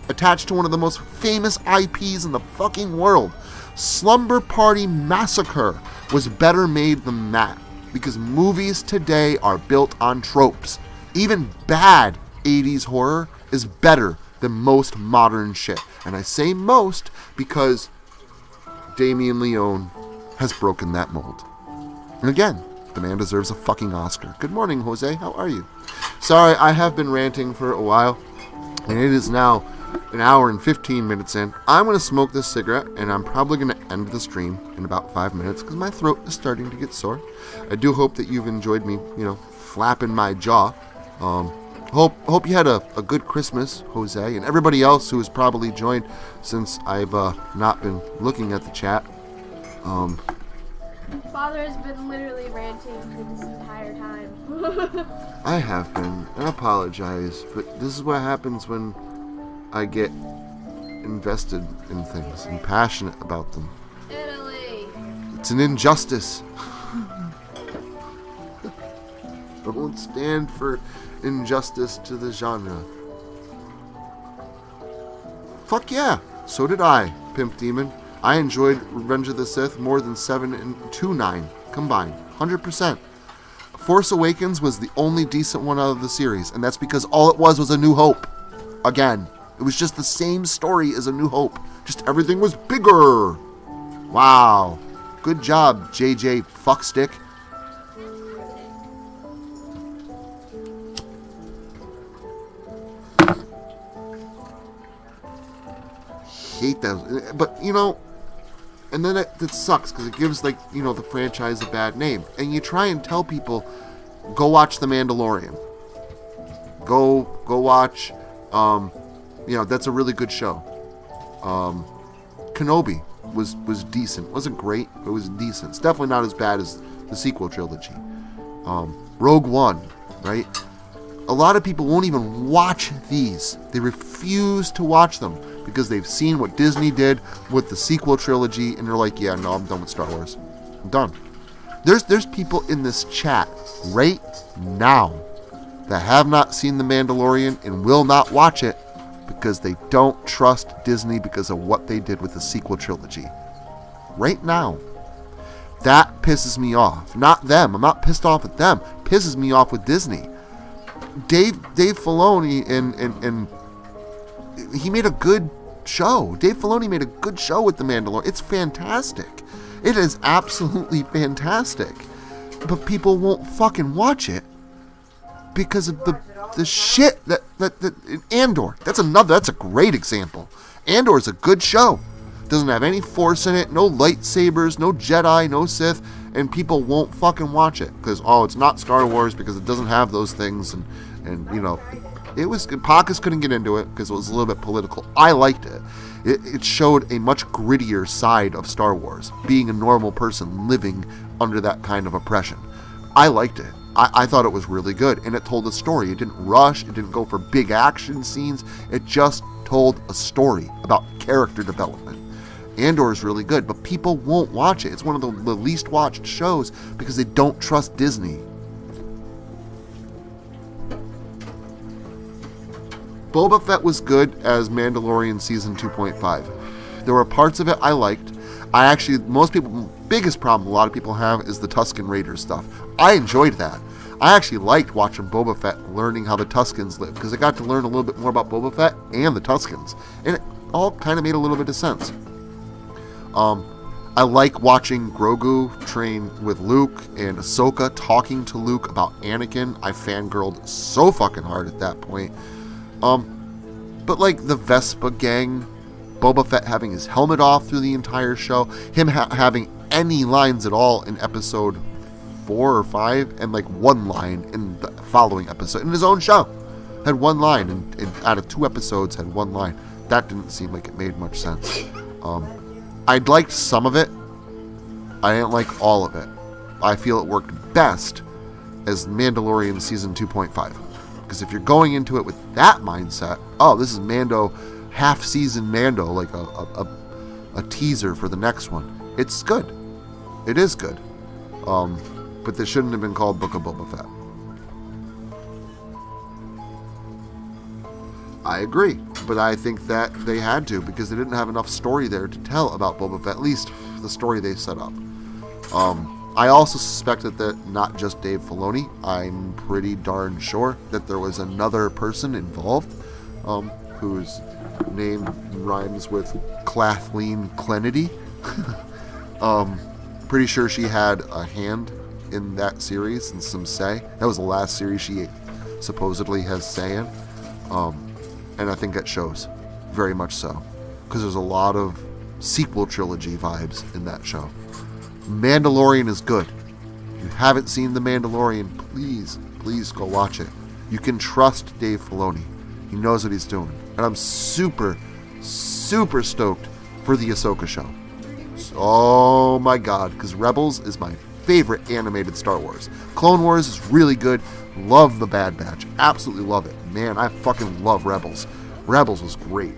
S1: attached to one of the most famous IPs in the fucking world. Slumber Party Massacre was better made than that, because movies today are built on tropes. Even bad 80s horror is better than most modern shit. And I say most because Damien Leone has broken that mold. And again, the man deserves a fucking Oscar. Good morning, Jose. How are you? Sorry, I have been ranting for a while, and it is now an hour and 15 minutes in. I'm going to smoke this cigarette, and I'm probably going to end the stream in about 5 minutes because my throat is starting to get sore. I do hope that you've enjoyed me, flapping my jaw. Hope you had a good Christmas, Jose, and everybody else who has probably joined since I've not been looking at the chat.
S3: Father has been literally ranting for this entire time.
S1: I have been. I apologize, but this is what happens when I get invested in things and passionate about them.
S3: Italy.
S1: It's an injustice. I won't stand for injustice to the genre. Fuck yeah, so did I, Pimp Demon. I enjoyed Revenge of the Sith more than 7 and 2 9 combined, 100%. Force Awakens was the only decent one out of the series, and that's because all it was A New Hope. Again, it was just the same story as A New Hope, just everything was bigger. Wow, good job, JJ Fuckstick. Hate that, but and then it sucks because it gives the franchise a bad name. And you try and tell people, go watch The Mandalorian. Go watch. That's a really good show. Kenobi was decent. Wasn't great, but it was decent. It's definitely not as bad as the sequel trilogy. Rogue One, right? A lot of people won't even watch these. They refuse to watch them because they've seen what Disney did with the sequel trilogy, and they're like, yeah, no, I'm done with Star Wars. I'm done. There's people in this chat right now that have not seen The Mandalorian and will not watch it because they don't trust Disney because of what they did with the sequel trilogy. Right now. That pisses me off. Not them. I'm not pissed off at them. Pisses me off with Disney. Dave Filoni and he made a good show. Dave Filoni made a good show with The Mandalorian. It's fantastic. It is absolutely fantastic. But people won't fucking watch it because of the shit that Andor. That's a great example. Andor is a good show. Doesn't have any Force in it, no lightsabers, no Jedi, no Sith, and people won't fucking watch it because it's not Star Wars because it doesn't have those things, and it was Pacus couldn't get into it because it was a little bit political. I liked it. It showed a much grittier side of Star Wars, being a normal person living under that kind of oppression. I liked it. I thought it was really good, and it told a story. It didn't rush. It didn't go for big action scenes. It just told a story about character development. Andor is really good, but people won't watch it. It's one of the least watched shows because they don't trust Disney. Boba Fett was good as Mandalorian Season 2.5. There were parts of it I liked. Biggest problem a lot of people have is the Tusken Raiders stuff. I enjoyed that. I actually liked watching Boba Fett learning how the Tuskens live because I got to learn a little bit more about Boba Fett and the Tuskens, and it all kind of made a little bit of sense. I like watching Grogu train with Luke and Ahsoka talking to Luke about Anakin. I fangirled so fucking hard at that point. But the Vespa gang, Boba Fett having his helmet off through the entire show, him having any lines at all in episode 4 or 5, and one line in the following episode in his own show, had one line, and out of 2 episodes had one line. That didn't seem like it made much sense. I'd liked some of it. I didn't like all of it. I feel it worked best as Mandalorian Season 2.5. Because if you're going into it with that mindset, this is Mando, half-season Mando, like a teaser for the next one. It's good. It is good. But this shouldn't have been called Book of Boba Fett. I agree, but I think that they had to because they didn't have enough story there to tell about Boba Fett, at least the story they set up. I also suspected that not just Dave Filoni, I'm pretty darn sure that there was another person involved. whose name rhymes with Kathleen Kennedy. Pretty sure she had a hand in that series and some say. That was the last series she supposedly has say in. And I think that shows. Very much so. Because there's a lot of sequel trilogy vibes in that show. Mandalorian is good. If you haven't seen The Mandalorian, please go watch it. You can trust Dave Filoni. He knows what he's doing. And I'm super stoked for the Ahsoka show. Oh my god, because Rebels is my favorite animated Star Wars. Clone Wars is really good. Love the Bad Batch. Absolutely love it. Man, I fucking love Rebels. Rebels was great.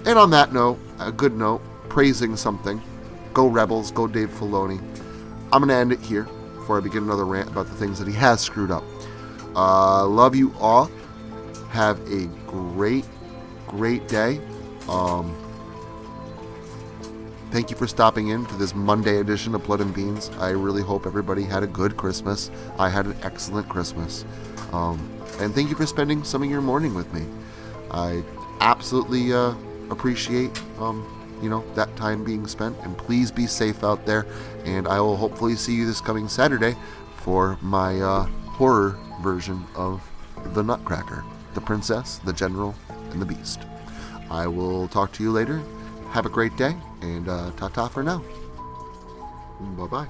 S1: And on that note, a good note, praising something. Go Rebels, go Dave Filoni. I'm going to end it here before I begin another rant about the things that he has screwed up. Love you all. Have a great day. Thank you for stopping in to this Monday edition of Blood and Beans. I really hope everybody had a good Christmas. I had an excellent Christmas. And thank you for spending some of your morning with me. I absolutely appreciate that time being spent, and please be safe out there, and I will hopefully see you this coming Saturday for my horror version of The Nutcracker, the Princess, the General, and the Beast. I will talk to you later. Have a great day, and ta-ta for now. Bye-bye.